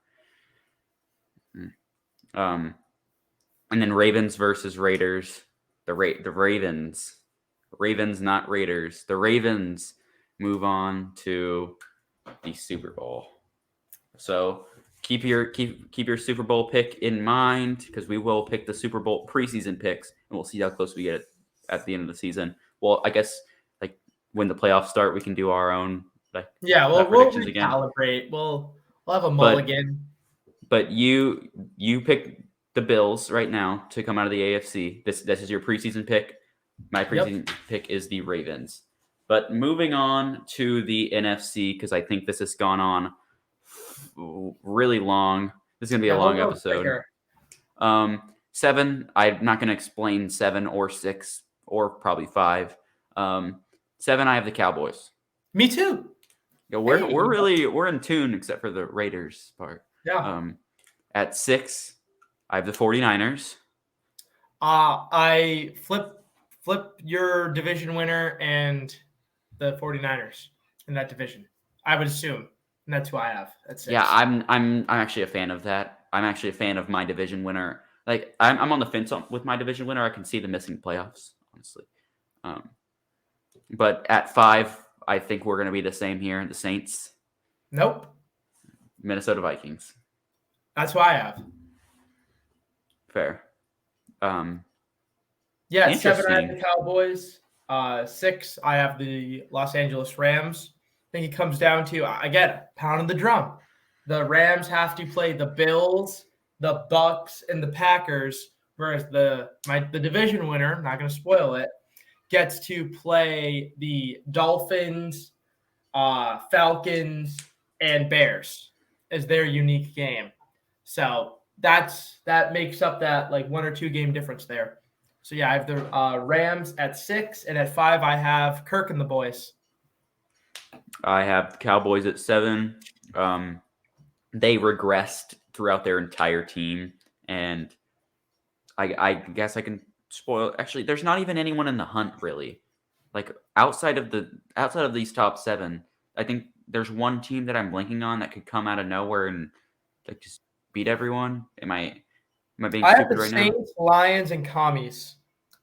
And then Ravens versus Raiders. The Ravens, not Raiders. The Ravens move on to the Super Bowl. So keep your Super Bowl pick in mind, because we will pick the Super Bowl preseason picks, and we'll see how close we get at the end of the season. Well, I guess like when the playoffs start, we can do our own we'll predictions again. recalibrate. We'll have a mulligan. But you pick the Bills right now to come out of the AFC. This is your preseason pick. My preseason pick is the Ravens. But moving on to the NFC, because I think this has gone on really long. This is going to be a long episode. 7, I'm not going to explain 7 or 6 or probably 5. 7, I have the Cowboys. Me too. Yeah, we're in tune except for the Raiders part. Yeah. At 6, I have the 49ers. I flip your division winner and the 49ers in that division, I would assume. And that's who I have at 6. Yeah, I'm actually a fan of that. I'm actually a fan of my division winner. Like I'm on the fence with my division winner. I can see them missing playoffs, honestly. But at 5, I think we're going to be the same here. The Saints. Nope. Minnesota Vikings. That's who I have. Fair. Yeah, 7, I have the Cowboys. 6, I have the Los Angeles Rams. I think it comes down to, again, pounding the drum. The Rams have to play the Bills, the Bucks, and the Packers, whereas the division winner, not going to spoil it, gets to play the Dolphins, Falcons, and Bears as their unique game. So that makes up that like 1 or 2 game difference there. So yeah, I have the Rams at 6, and at 5 I have Kirk and the boys. I have the Cowboys at 7. They regressed throughout their entire team, and I guess I can spoil. Actually, there's not even anyone in the hunt really. Like outside of these top 7, I think there's one team that I'm blinking on that could come out of nowhere and like just beat everyone. Am I being stupid right now? I have the Saints, Lions, and Commies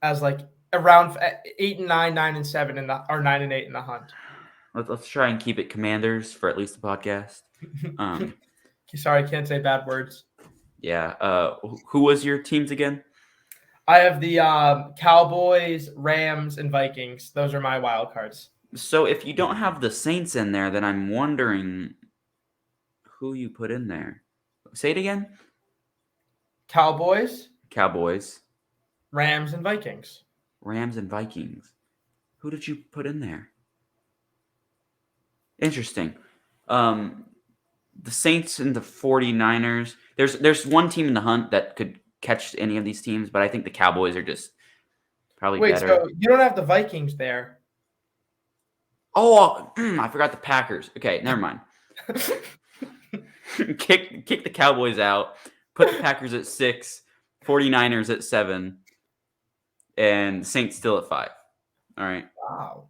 as like around 8 and 9, 9 and 7, or 9 and 8 in the hunt. Let's try and keep it Commanders for at least the podcast. Sorry, I can't say bad words. Yeah. Who was your teams again? I have the Cowboys, Rams, and Vikings. Those are my wild cards. So if you don't have the Saints in there, then I'm wondering who you put in there. Say it again. Cowboys, Rams, and Vikings. Who did you put in there? Interesting. the Saints and the 49ers. There's one team in the hunt that could catch any of these teams, but I think the Cowboys are just probably Wait, better. so you don't have the Vikings there? Oh, I forgot the Packers. Okay, never mind. kick the Cowboys out, put the Packers at 6, 49ers at 7, and Saints still at 5. All right. Wow.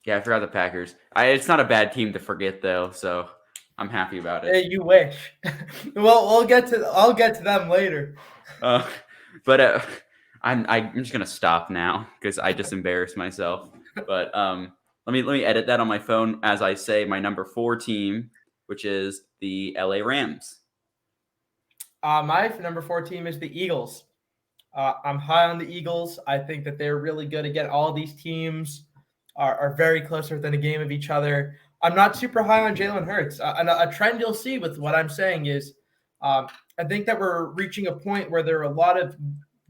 Yeah, I forgot the Packers. It's not a bad team to forget though, so I'm happy about it. Hey, you wish. Well, I'll get to them later. But I'm just gonna stop now because I just embarrassed myself. But let me edit that on my phone as I say my number 4 team, which is the LA Rams. My number 4 team is the Eagles. I'm high on the Eagles. I think that they're really good. Again, all these teams are very close within a game of each other. I'm not super high on Jalen Hurts. A trend you'll see with what I'm saying is I think that we're reaching a point where there are a lot of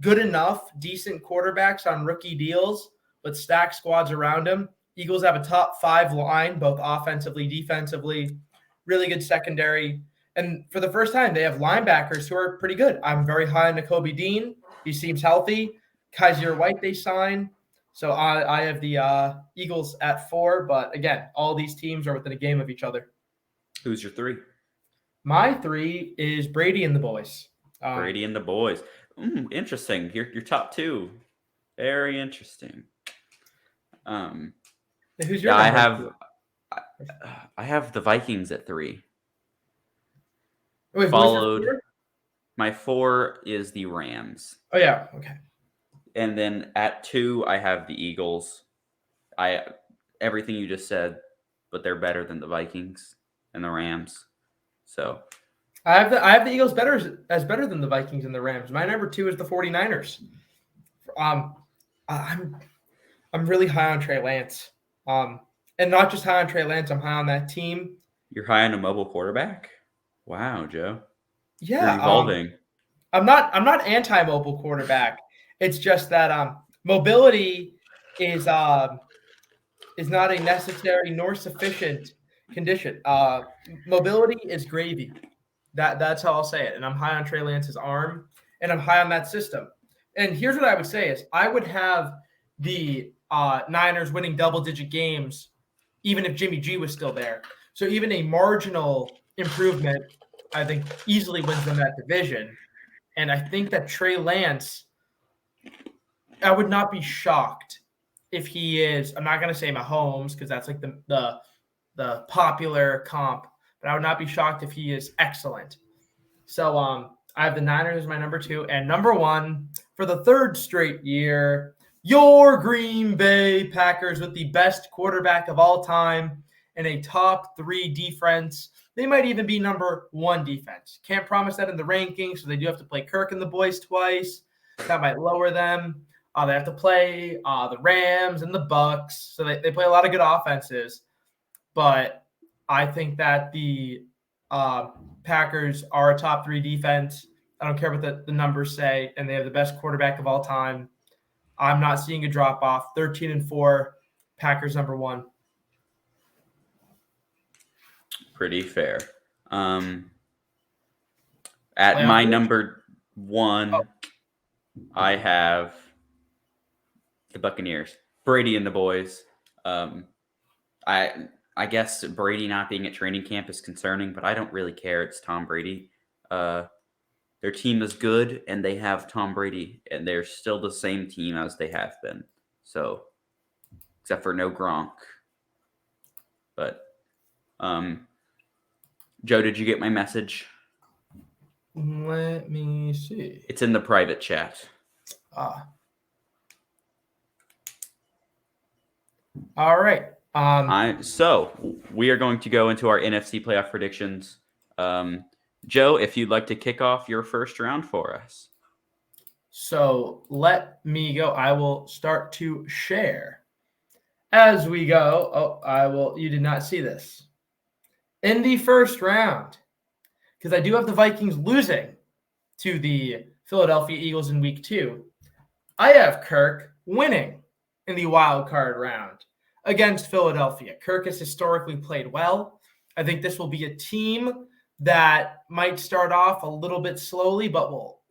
good enough, decent quarterbacks on rookie deals with stacked squads around them. Eagles have a top 5 line, both offensively, defensively, really good secondary. And for the first time, they have linebackers who are pretty good. I'm very high on Nakobe Dean. He seems healthy. Kaiser White they sign. So I have the Eagles at 4. But again, all these teams are within a game of each other. Who's your 3? My 3 is Brady and the boys. Brady and the boys. Interesting. Your top 2. Very interesting. Who's your number? I have the Vikings at 3. Wait, followed. My 4 is the Rams. Oh yeah, okay. And then at 2, I have the Eagles. Everything you just said, but they're better than the Vikings and the Rams. So I have the Eagles better than the Vikings and the Rams. My number 2 is the 49ers. I'm really high on Trey Lance. And not just high on Trey Lance, I'm high on that team. You're high on a mobile quarterback? Wow, Joe. Yeah, you're evolving. I'm not anti-mobile quarterback. It's just that mobility is not a necessary nor sufficient condition. Mobility is gravy. That's how I'll say it. And I'm high on Trey Lance's arm, and I'm high on that system. And here's what I would say is I would have the Niners winning double-digit games even if Jimmy G was still there. So even a marginal improvement, I think, easily wins them that division. And I think that Trey Lance, I would not be shocked if he is, I'm not going to say Mahomes because that's like the popular comp, but I would not be shocked if he is excellent. So I have the Niners as my number 2. And number 1, for the 3rd straight year, your Green Bay Packers with the best quarterback of all time and a top 3 defense. They might even be number 1 defense. Can't promise that in the rankings, so they do have to play Kirk and the boys twice. That might lower them. They have to play the Rams and the Bucks, so they play a lot of good offenses. But I think that the Packers are a top 3 defense. I don't care what the numbers say, and they have the best quarterback of all time. I'm not seeing a drop off. 13-4, Packers number 1. Pretty fair. At my number 1, I have the Buccaneers. Brady and the boys. I guess Brady not being at training camp is concerning, but I don't really care. It's Tom Brady. Their team is good, and they have Tom Brady, and they're still the same team as they have been. So, except for no Gronk. But, Joe, did you get my message? Let me see. It's in the private chat. All right. So we are going to go into our NFC playoff predictions. Joe, if you'd like to kick off your first round for us. So let me go. I will start to share as we go. You did not see this. In the first round, because I do have the Vikings losing to the Philadelphia Eagles in week 2, I have Kirk winning in the wild card round against Philadelphia. Kirk has historically played well. I think this will be a team that might start off a little bit slowly, but will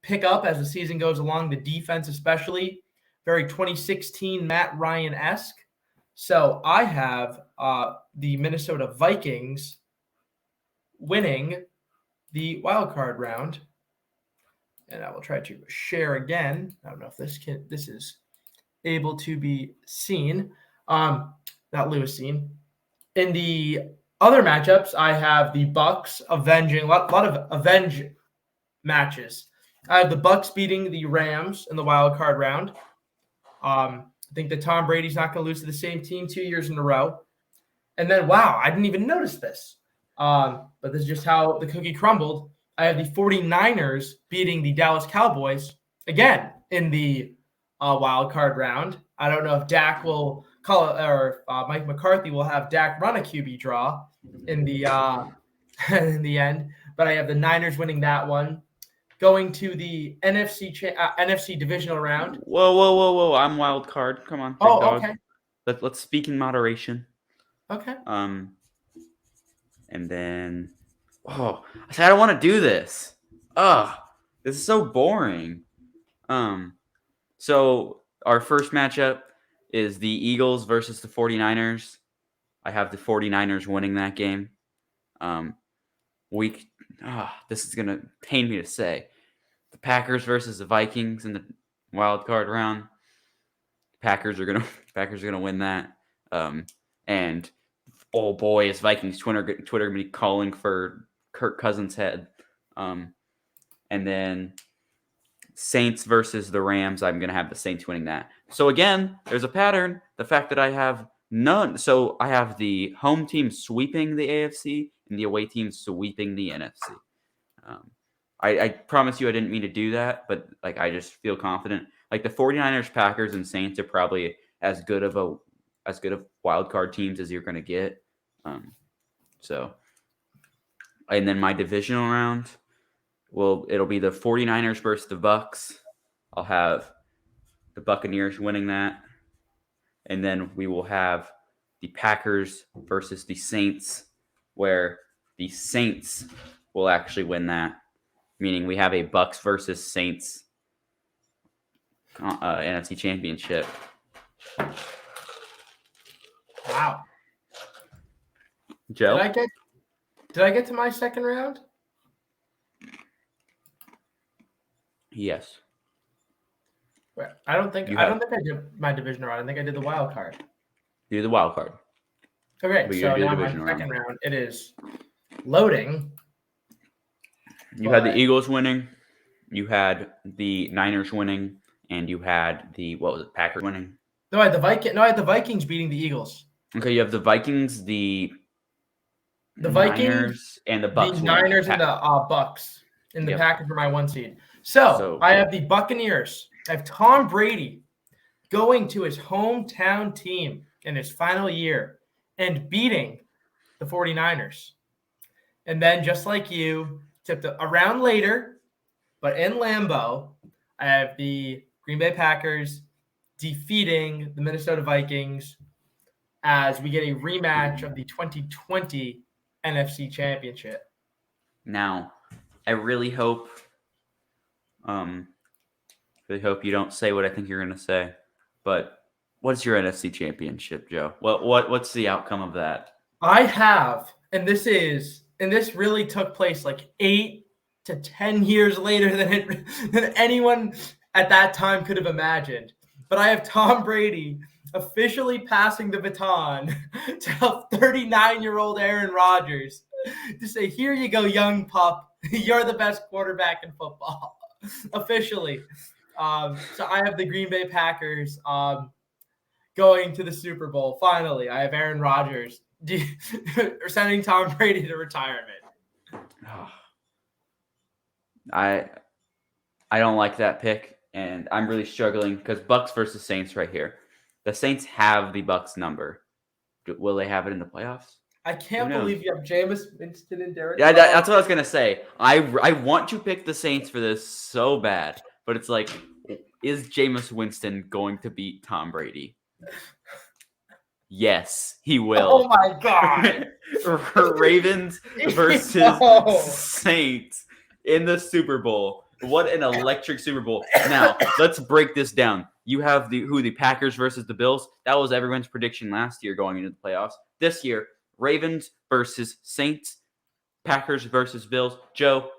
pick up as the season goes along. The defense, especially, very 2016 Matt Ryan-esque. So I have the Minnesota Vikings winning the wild card round, and I will try to share again. I don't know if this is able to be seen. Not Lewis seen. In the other matchups, I have the Bucks avenging a lot of avenge matches. I have the Bucks beating the Rams in the wild card round. I think that Tom Brady's not going to lose to the same team 2 years in a row. And then, wow, I didn't even notice this. But this is just how the cookie crumbled. I have the 49ers beating the Dallas Cowboys again in the wild card round. I don't know if Dak will call it, or Mike McCarthy will have Dak run a QB draw in the in the end. But I have the Niners winning that one. Going to the NFC divisional round. Whoa! I'm wild card. Come on, big dog. Okay. Let's speak in moderation. Okay. And then, I said I don't want to do this. This is so boring. So our first matchup is the Eagles versus the 49ers. I have the 49ers winning that game. This is gonna pain me to say. The Packers versus the Vikings in the wild card round. Packers are gonna win that. And oh boy, is Vikings Twitter gonna be calling for Kirk Cousins' head. And then Saints versus the Rams. I'm gonna have the Saints winning that. So again, there's a pattern. The fact that I have none. So I have the home team sweeping the AFC and the away team sweeping the NFC. I promise you I didn't mean to do that, but like I just feel confident. Like the 49ers, Packers, and Saints are probably as good of wild card teams as you're going to get. And then my divisional round, it'll be the 49ers versus the Bucks. I'll have the Buccaneers winning that. And then we will have the Packers versus the Saints, where the Saints will actually win that. Meaning we have a Bucks versus Saints NFC Championship. Wow. Joe? Did I get to my second round? Yes. I don't think I did my division round. I think I did the wild card. You did the wild card. Okay, so now my second round, it is loading. You had the Eagles winning, you had the Niners winning, and you had the Packers winning. No, I had the Vikings beating the Eagles. Okay, you have the Vikings, the Vikings, Niners, and the Bucks. The Niners and the Bucks, and the Packers were my 1 seed. So I have the Buccaneers. I have Tom Brady going to his hometown team in his final year and beating the 49ers. And then just like you, tipped a round later, but in Lambeau, I have the Green Bay Packers defeating the Minnesota Vikings as we get a rematch of the 2020 NFC Championship. Now, I really hope you don't say what I think you're going to say, but what's your NFC Championship, Joe? What's the outcome of that? I have, and this really took place like 8 to 10 years later than anyone at that time could have imagined. But I have Tom Brady officially passing the baton to 39-year-old Aaron Rodgers to say, here you go, young pup. You're the best quarterback in football. Officially. So I have the Green Bay Packers going to the Super Bowl. Finally, I have Aaron Rodgers sending Tom Brady to retirement. I don't like that pick, and I'm really struggling because Bucks versus Saints right here. The Saints have the Bucks number. Will they have it in the playoffs? I can't believe you have Jameis Winston and Derek. Yeah, that's what I was gonna say. I want to pick the Saints for this so bad, but it's like, is Jameis Winston going to beat Tom Brady? Yes, he Oh will. my god. Ravens versus Yo. Saints in the Super Bowl. What an electric Super Bowl. Now, let's break this down. You have the Packers versus the Bills. That was everyone's prediction last year going into the playoffs. This year, Ravens versus Saints, Packers versus Bills. Joe,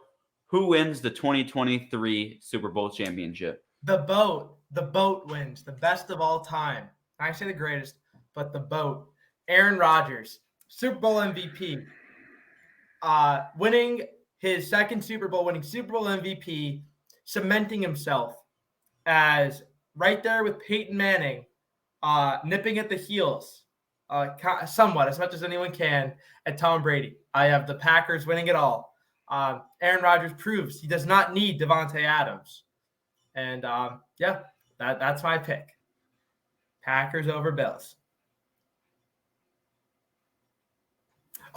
who wins the 2023 Super Bowl championship? The boat wins. The best of all time. I say the greatest, but the boat. Aaron Rodgers, Super Bowl MVP. Winning his second Super Bowl, winning Super Bowl MVP, cementing himself as right there with Peyton Manning, nipping at the heels, somewhat, as much as anyone can, at Tom Brady. I have the Packers winning it all. Aaron Rodgers proves he does not need Devontae Adams. And yeah, that's my pick. Packers over Bills.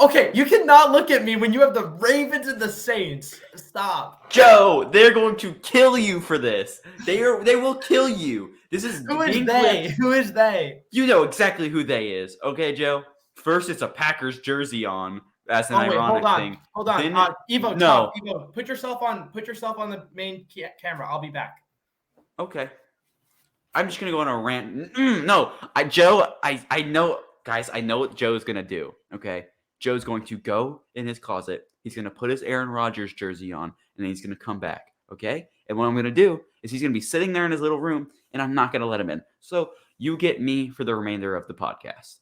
Okay, you cannot look at me when you have the Ravens and the Saints. Stop. Joe, they're going to kill you for this. They will kill you. This is Who is being they? clipped. Who is they? You know exactly who they is. Okay, Joe? First, it's a Packers jersey on. That's an ironic thing. Hold on. Then, Evo, no. talk. Evo, put yourself on the main camera. I'll be back. Okay. I'm just gonna go on a rant. No, Joe, I know, guys. I know what Joe's gonna do. Okay, Joe's going to go in his closet. He's gonna put his Aaron Rodgers jersey on, and then he's gonna come back. Okay, and what I'm gonna do is he's gonna be sitting there in his little room, and I'm not gonna let him in. So you get me for the remainder of the podcast.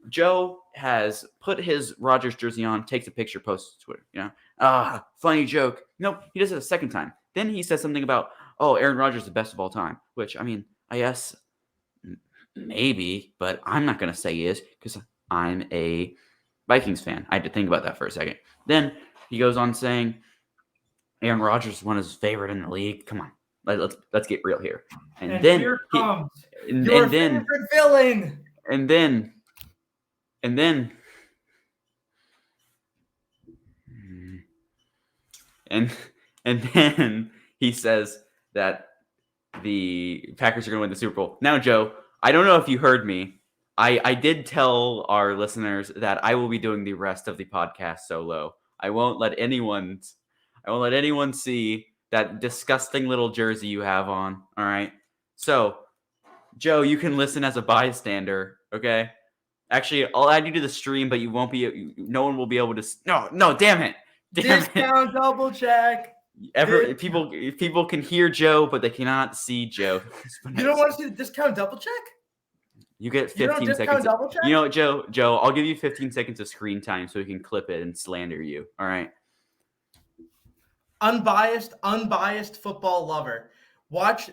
Joe has put his Rodgers jersey on, takes a picture, posts to Twitter. You know, funny joke. Nope, he does it a second time. Then he says something about, oh, Aaron Rodgers is the best of all time, which, I mean, I guess maybe, but I'm not going to say he is because I'm a Vikings fan. I had to think about that for a second. Then he goes on saying Aaron Rodgers is one of his favorite in the league. Come on, let's get real here. And then here comes your favorite villain. And then he says that the Packers are going to win the Super Bowl. Now, Joe, I don't know if you heard me. I did tell our listeners that I will be doing the rest of the podcast solo. I won't let anyone see that disgusting little jersey you have on. All right. So, Joe, you can listen as a bystander. Okay. Actually, I'll add you to the stream, but you won't be. No one will be able to. No, damn it. Discount double check. People can hear Joe, but they cannot see Joe. You don't want to see the discount double check? You get 15 seconds. Double check? You know what, Joe, I'll give you 15 seconds of screen time so we can clip it and slander you. All right. Unbiased football lover. Watch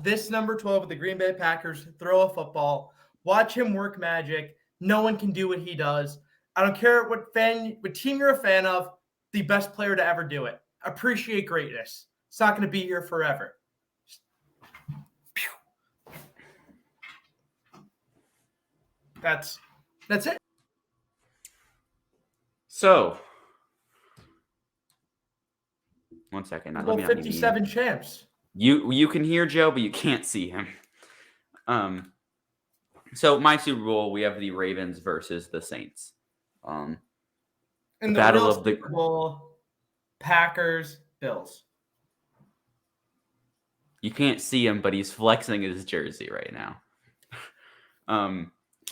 this number 12 of the Green Bay Packers throw a football. Watch him work magic. No one can do what he does. I don't care what team you're a fan of, the best player to ever do it. Appreciate greatness. It's not going to be here forever. That's it. So, 1 second. Well, 57 champs. You can hear Joe, but you can't see him. So my Super Bowl, we have the Ravens versus the Saints. In the battle of the Super Bowl, Packers, Bills. You can't see him, but he's flexing his jersey right now.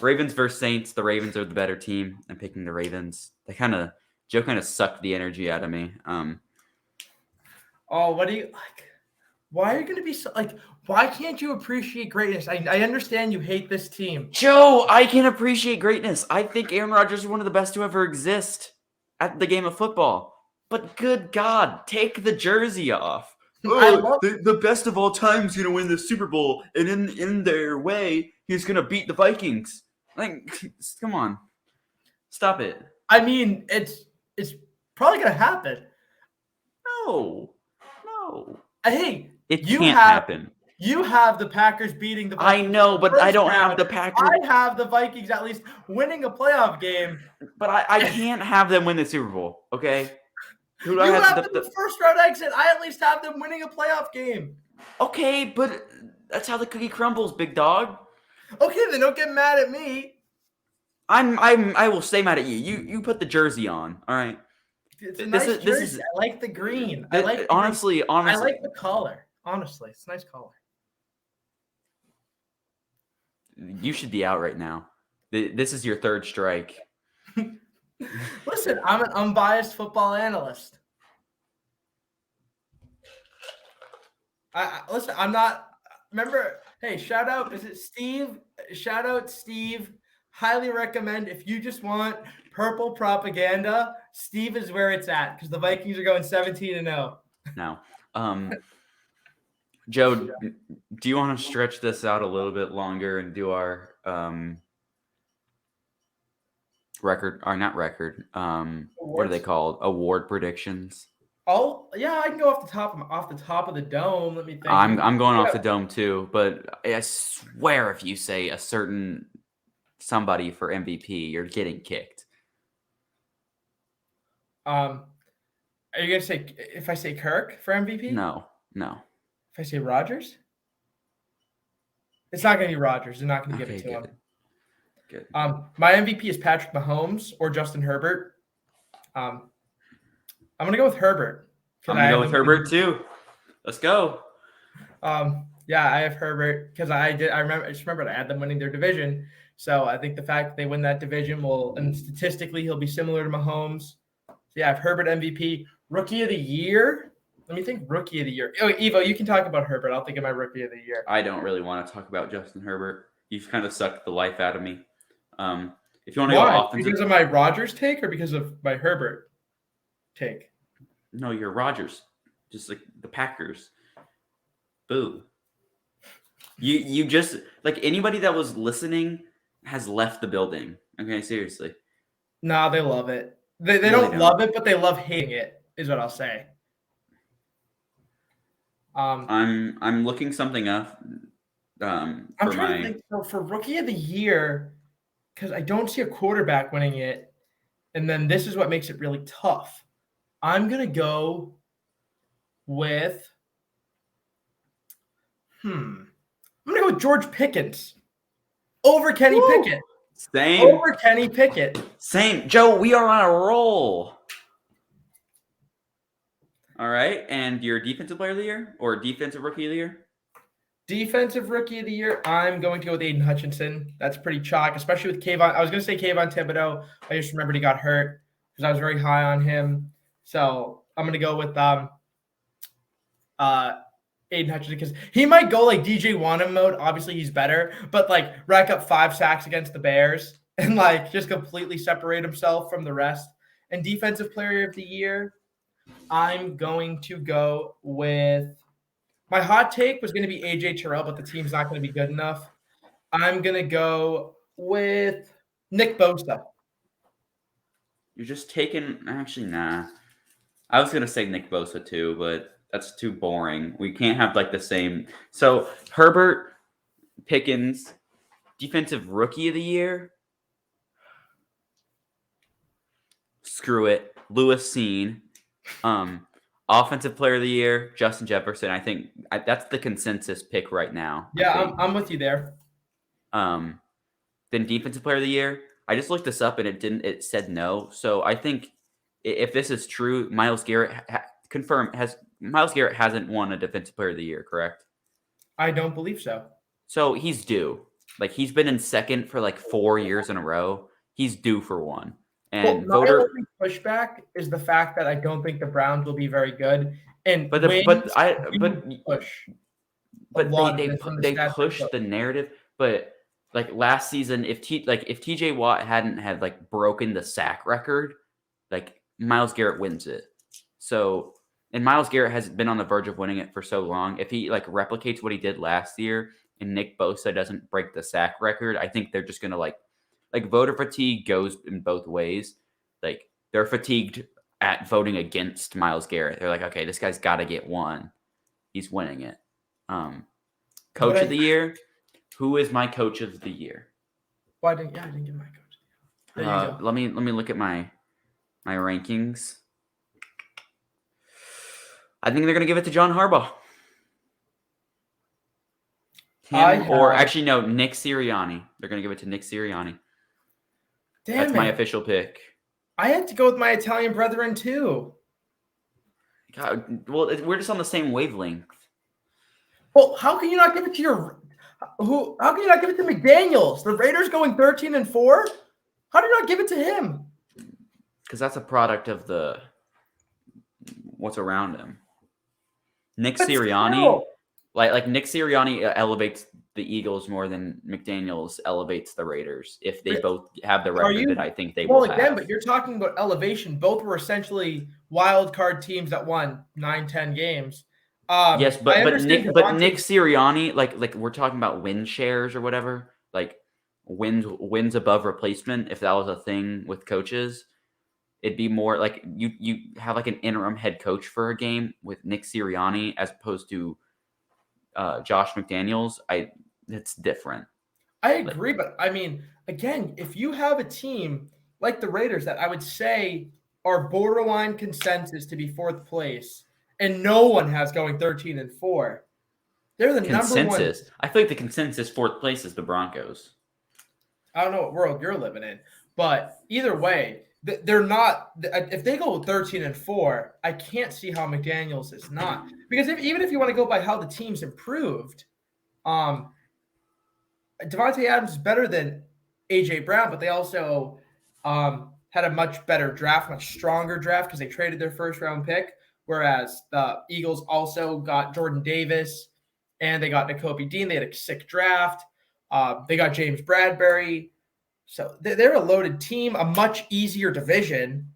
Ravens versus Saints. The Ravens are the better team. I'm picking the Ravens. Joe kind of sucked the energy out of me. What do you like? Why are you going to be so like? Why can't you appreciate greatness? I understand you hate this team. Joe, I can appreciate greatness. I think Aaron Rodgers is one of the best to ever exist at the game of football. But good God, take the jersey off. The best of all time is going to win the Super Bowl, and in their way, he's going to beat the Vikings. Like, come on, stop it. I mean, it's probably going to happen. No. Hey, it can't happen. You have the Packers beating the Vikings. I know, but I don't have the Packers. I have the Vikings at least winning a playoff game. But I can't have them win the Super Bowl, okay? You have the first round exit. I at least have them winning a playoff game. Okay, but that's how the cookie crumbles, big dog. Okay, then don't get mad at me. I will stay mad at you. You put the jersey on. All right. It's a This nice is this jersey. is I like the green. I like the green. honestly I like the collar. Honestly, it's a nice collar. you should be out right now. This is your third strike. Listen, I'm an unbiased football analyst. Listen. I'm not. Remember, hey, shout out. Is it Steve? Shout out Steve. Highly recommend if you just want purple propaganda. Steve is where it's at because the Vikings are going 17-0. Now, Joe, do you want to stretch this out a little bit longer and do our record, or not record? What are they called? Award predictions. Oh yeah, I can go off the top of the dome. Let me think. I'm going off the dome too, but I swear if you say a certain somebody for MVP, you're getting kicked. Are you gonna say if I say Kirk for MVP? No. If I say Rodgers, it's not gonna be Rodgers. They're not gonna give it to him. Good. My MVP is Patrick Mahomes or Justin Herbert. I'm gonna go with Herbert. I'm gonna go with Herbert too. Let's go. Yeah, I have Herbert because I just remembered I had them winning their division. So I think the fact that they win that division and statistically he'll be similar to Mahomes. So yeah, I have Herbert MVP. Rookie of the year. Let me think. Rookie of the year. Oh, Evo, you can talk about Herbert. I'll think of my rookie of the year. I don't really want to talk about Justin Herbert. You've kind of sucked the life out of me. If you want to go offensive, because of my Rodgers take or because of my Herbert take? No, you're Rodgers, just like the Packers. Boo. You just like anybody that was listening has left the building. Okay, seriously. Nah, they love it. They don't love it, but they love hating it. Is what I'll say. I'm looking something up. I'm trying to think for rookie of the year because I don't see a quarterback winning it, and then this is what makes it really tough. I'm gonna go with I'm gonna go with George Pickens over Kenny Pickett. Same. Over Kenny Pickett. Same. Joe, we are on a roll. All right. And your defensive player of the year or defensive rookie of the year? Defensive rookie of the year, I'm going to go with Aiden Hutchinson. That's pretty chalk, especially with Kayvon. I was going to say Kayvon Thibodeau. I just remembered he got hurt because I was very high on him. So I'm going to go with Aiden Hutchinson because he might go like DJ Wanham mode. Obviously, he's better, but like rack up 5 sacks against the Bears and like just completely separate himself from the rest. And defensive player of the year, I'm going to go with my hot take was going to be AJ Terrell, but the team's not going to be good enough. I'm going to go with Nick Bosa. You're just taking – actually, nah. I was going to say Nick Bosa too, but that's too boring. We can't have like the same – so Herbert, Pickens, defensive rookie of the year. Screw it. Lewis Cine. Offensive player of the year, Justin Jefferson. I think that's the consensus pick right now. Yeah, I'm with you there. Then defensive player of the year. I just looked this up and it said no. So I think if this is true, Myles Garrett Myles Garrett hasn't won a defensive player of the year, correct? I don't believe so. So he's due. Like he's been in second for like 4 years in a row. He's due for one. And my only pushback is the fact that I don't think the Browns will be very good. And they push the narrative. But like last season, if TJ Watt hadn't had like broken the sack record, like Myles Garrett wins it. So and Myles Garrett has been on the verge of winning it for so long. If he like replicates what he did last year and Nick Bosa doesn't break the sack record, I think they're just gonna like voter fatigue goes in both ways. Like they're fatigued at voting against Myles Garrett. They're like, okay, this guy's got to get one. He's winning it. Coach of the year. Who is my coach of the year? Well, I didn't get my coach. There you go. Let me look at my rankings. I think they're gonna give it to John Harbaugh. Nick Sirianni. They're gonna give it to Nick Sirianni. That's my official pick. I had to go with my Italian brethren too. God, well, we're just on the same wavelength. Well, how can you not give it to how can you not give it to McDaniels? The Raiders going 13-4? How do you not give it to him? Because that's a product of what's around him. Nick Sirianni, like Nick Sirianni elevates the Eagles more than McDaniels elevates the Raiders. If they both have the record that I think they will have. Well, again, but you're talking about elevation. Both were essentially wild card teams that won 9-10 games. Yes, but Nick Sirianni, like we're talking about win shares or whatever, like wins above replacement. If that was a thing with coaches, it'd be more like you have like an interim head coach for a game with Nick Sirianni as opposed to Josh McDaniels. It's different. I agree, but I mean, again, if you have a team like the Raiders that I would say are borderline consensus to be fourth place, and no one has going 13-4, they're the consensus. Number one. I feel like the consensus fourth place is the Broncos. I don't know what world you're living in, but either way, they're not. If they go 13-4, I can't see how McDaniels is not, because even if you want to go by how the team's improved, Devontae Adams is better than A.J. Brown, but they also had a much better draft, much stronger draft because they traded their first-round pick, whereas the Eagles also got Jordan Davis and they got Nakobe Dean. They had a sick draft. They got James Bradbury. So they're a loaded team, a much easier division.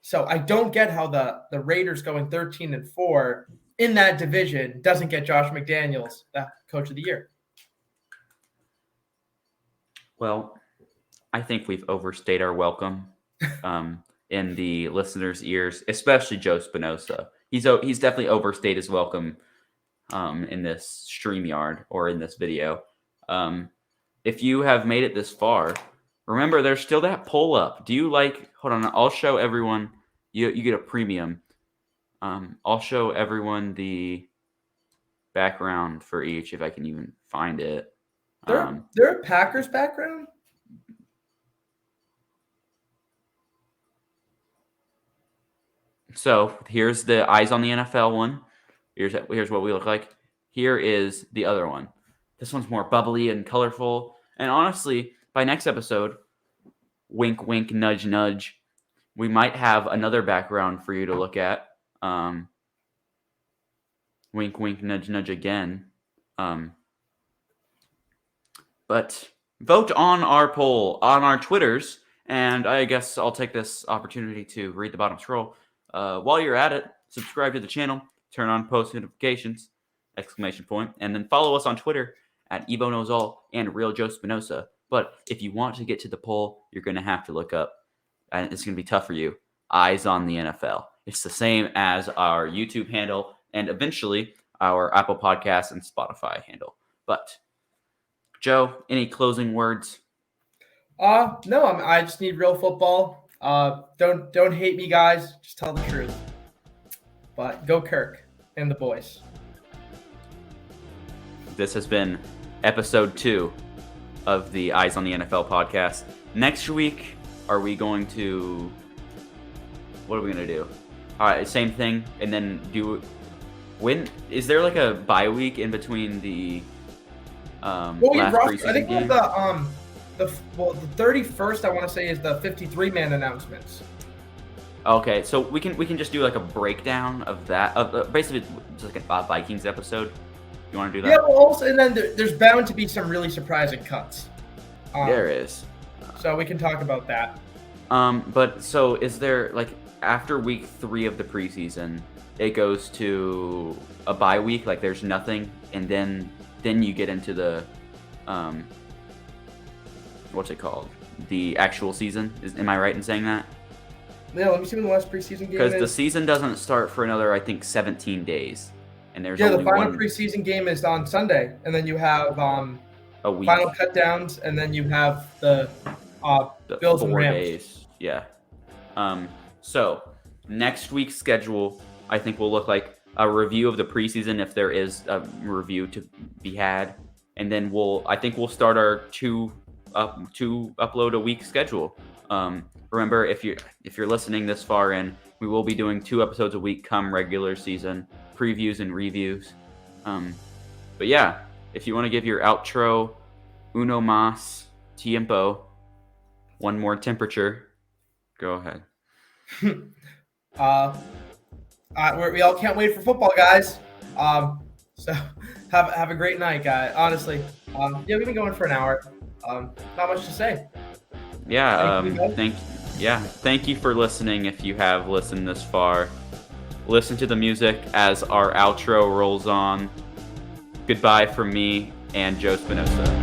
So I don't get how the Raiders going 13-4 in that division doesn't get Josh McDaniels the coach of the year. Well, I think we've overstayed our welcome in the listeners' ears, especially Joe Spinoza. He's definitely overstayed his welcome in this StreamYard or in this video. If you have made it this far, remember there's still that poll up. Do you like? Hold on, I'll show everyone. You get a premium. I'll show everyone the background for each if I can even find it. They're a Packers background? So here's the Eyes on the NFL one. Here's what we look like. Here is the other one. This one's more bubbly and colorful. And honestly, by next episode, wink, wink, nudge, nudge, we might have another background for you to look at. Wink, wink, nudge, nudge again. But vote on our poll on our Twitters, and I guess I'll take this opportunity to read the bottom scroll. While you're at it, subscribe to the channel, turn on post notifications, ! And then follow us on Twitter at Evo Knows All and Real Joe Spinoza. But if you want to get to the poll, you're going to have to look up, and it's going to be tough for you, Eyes on the NFL. It's the same as our YouTube handle and eventually our Apple Podcasts and Spotify handle. But Joe, any closing words? No, I just need real football. Don't hate me, guys. Just tell the truth. But go Kirk and the boys. This has been episode 2 of the Eyes on the NFL podcast. Next week, what are we going to do? All right, same thing, and then is there like a bye week in between the last preseason game? The 31st, I want to say, is the 53-man announcements. Okay, so we can just do like a breakdown of that. Basically, it's like a Vikings episode. You want to do that? Yeah, well, also, and then there's bound to be some really surprising cuts. There is. So we can talk about that. But so is there, like, after week 3 of the preseason, it goes to a bye week, like there's nothing, and then you get into the what's it called? The actual season. Am I right in saying that? Yeah, let me see when the last preseason game is. Because the season doesn't start for another, I think, 17 days. And there's only the final preseason game is on Sunday, and then you have a week. Final cut downs, and then you have the Bills and Rams. Days. Yeah. So next week's schedule, I think, will look like a review of the preseason if there is a review to be had, and then we'll start our two upload a week schedule. Remember, if you're listening this far in, we will be doing 2 episodes a week come regular season, previews and reviews. But yeah, if you want to give your outro, uno más tiempo, one more temperature, go ahead. We all can't wait for football, guys. So have a great night, guys. Honestly, yeah, we've been going for an hour. Not much to say. Yeah, thank you for listening. If you have listened this far, listen to the music as our outro rolls on. Goodbye from me and Joe Spinoza.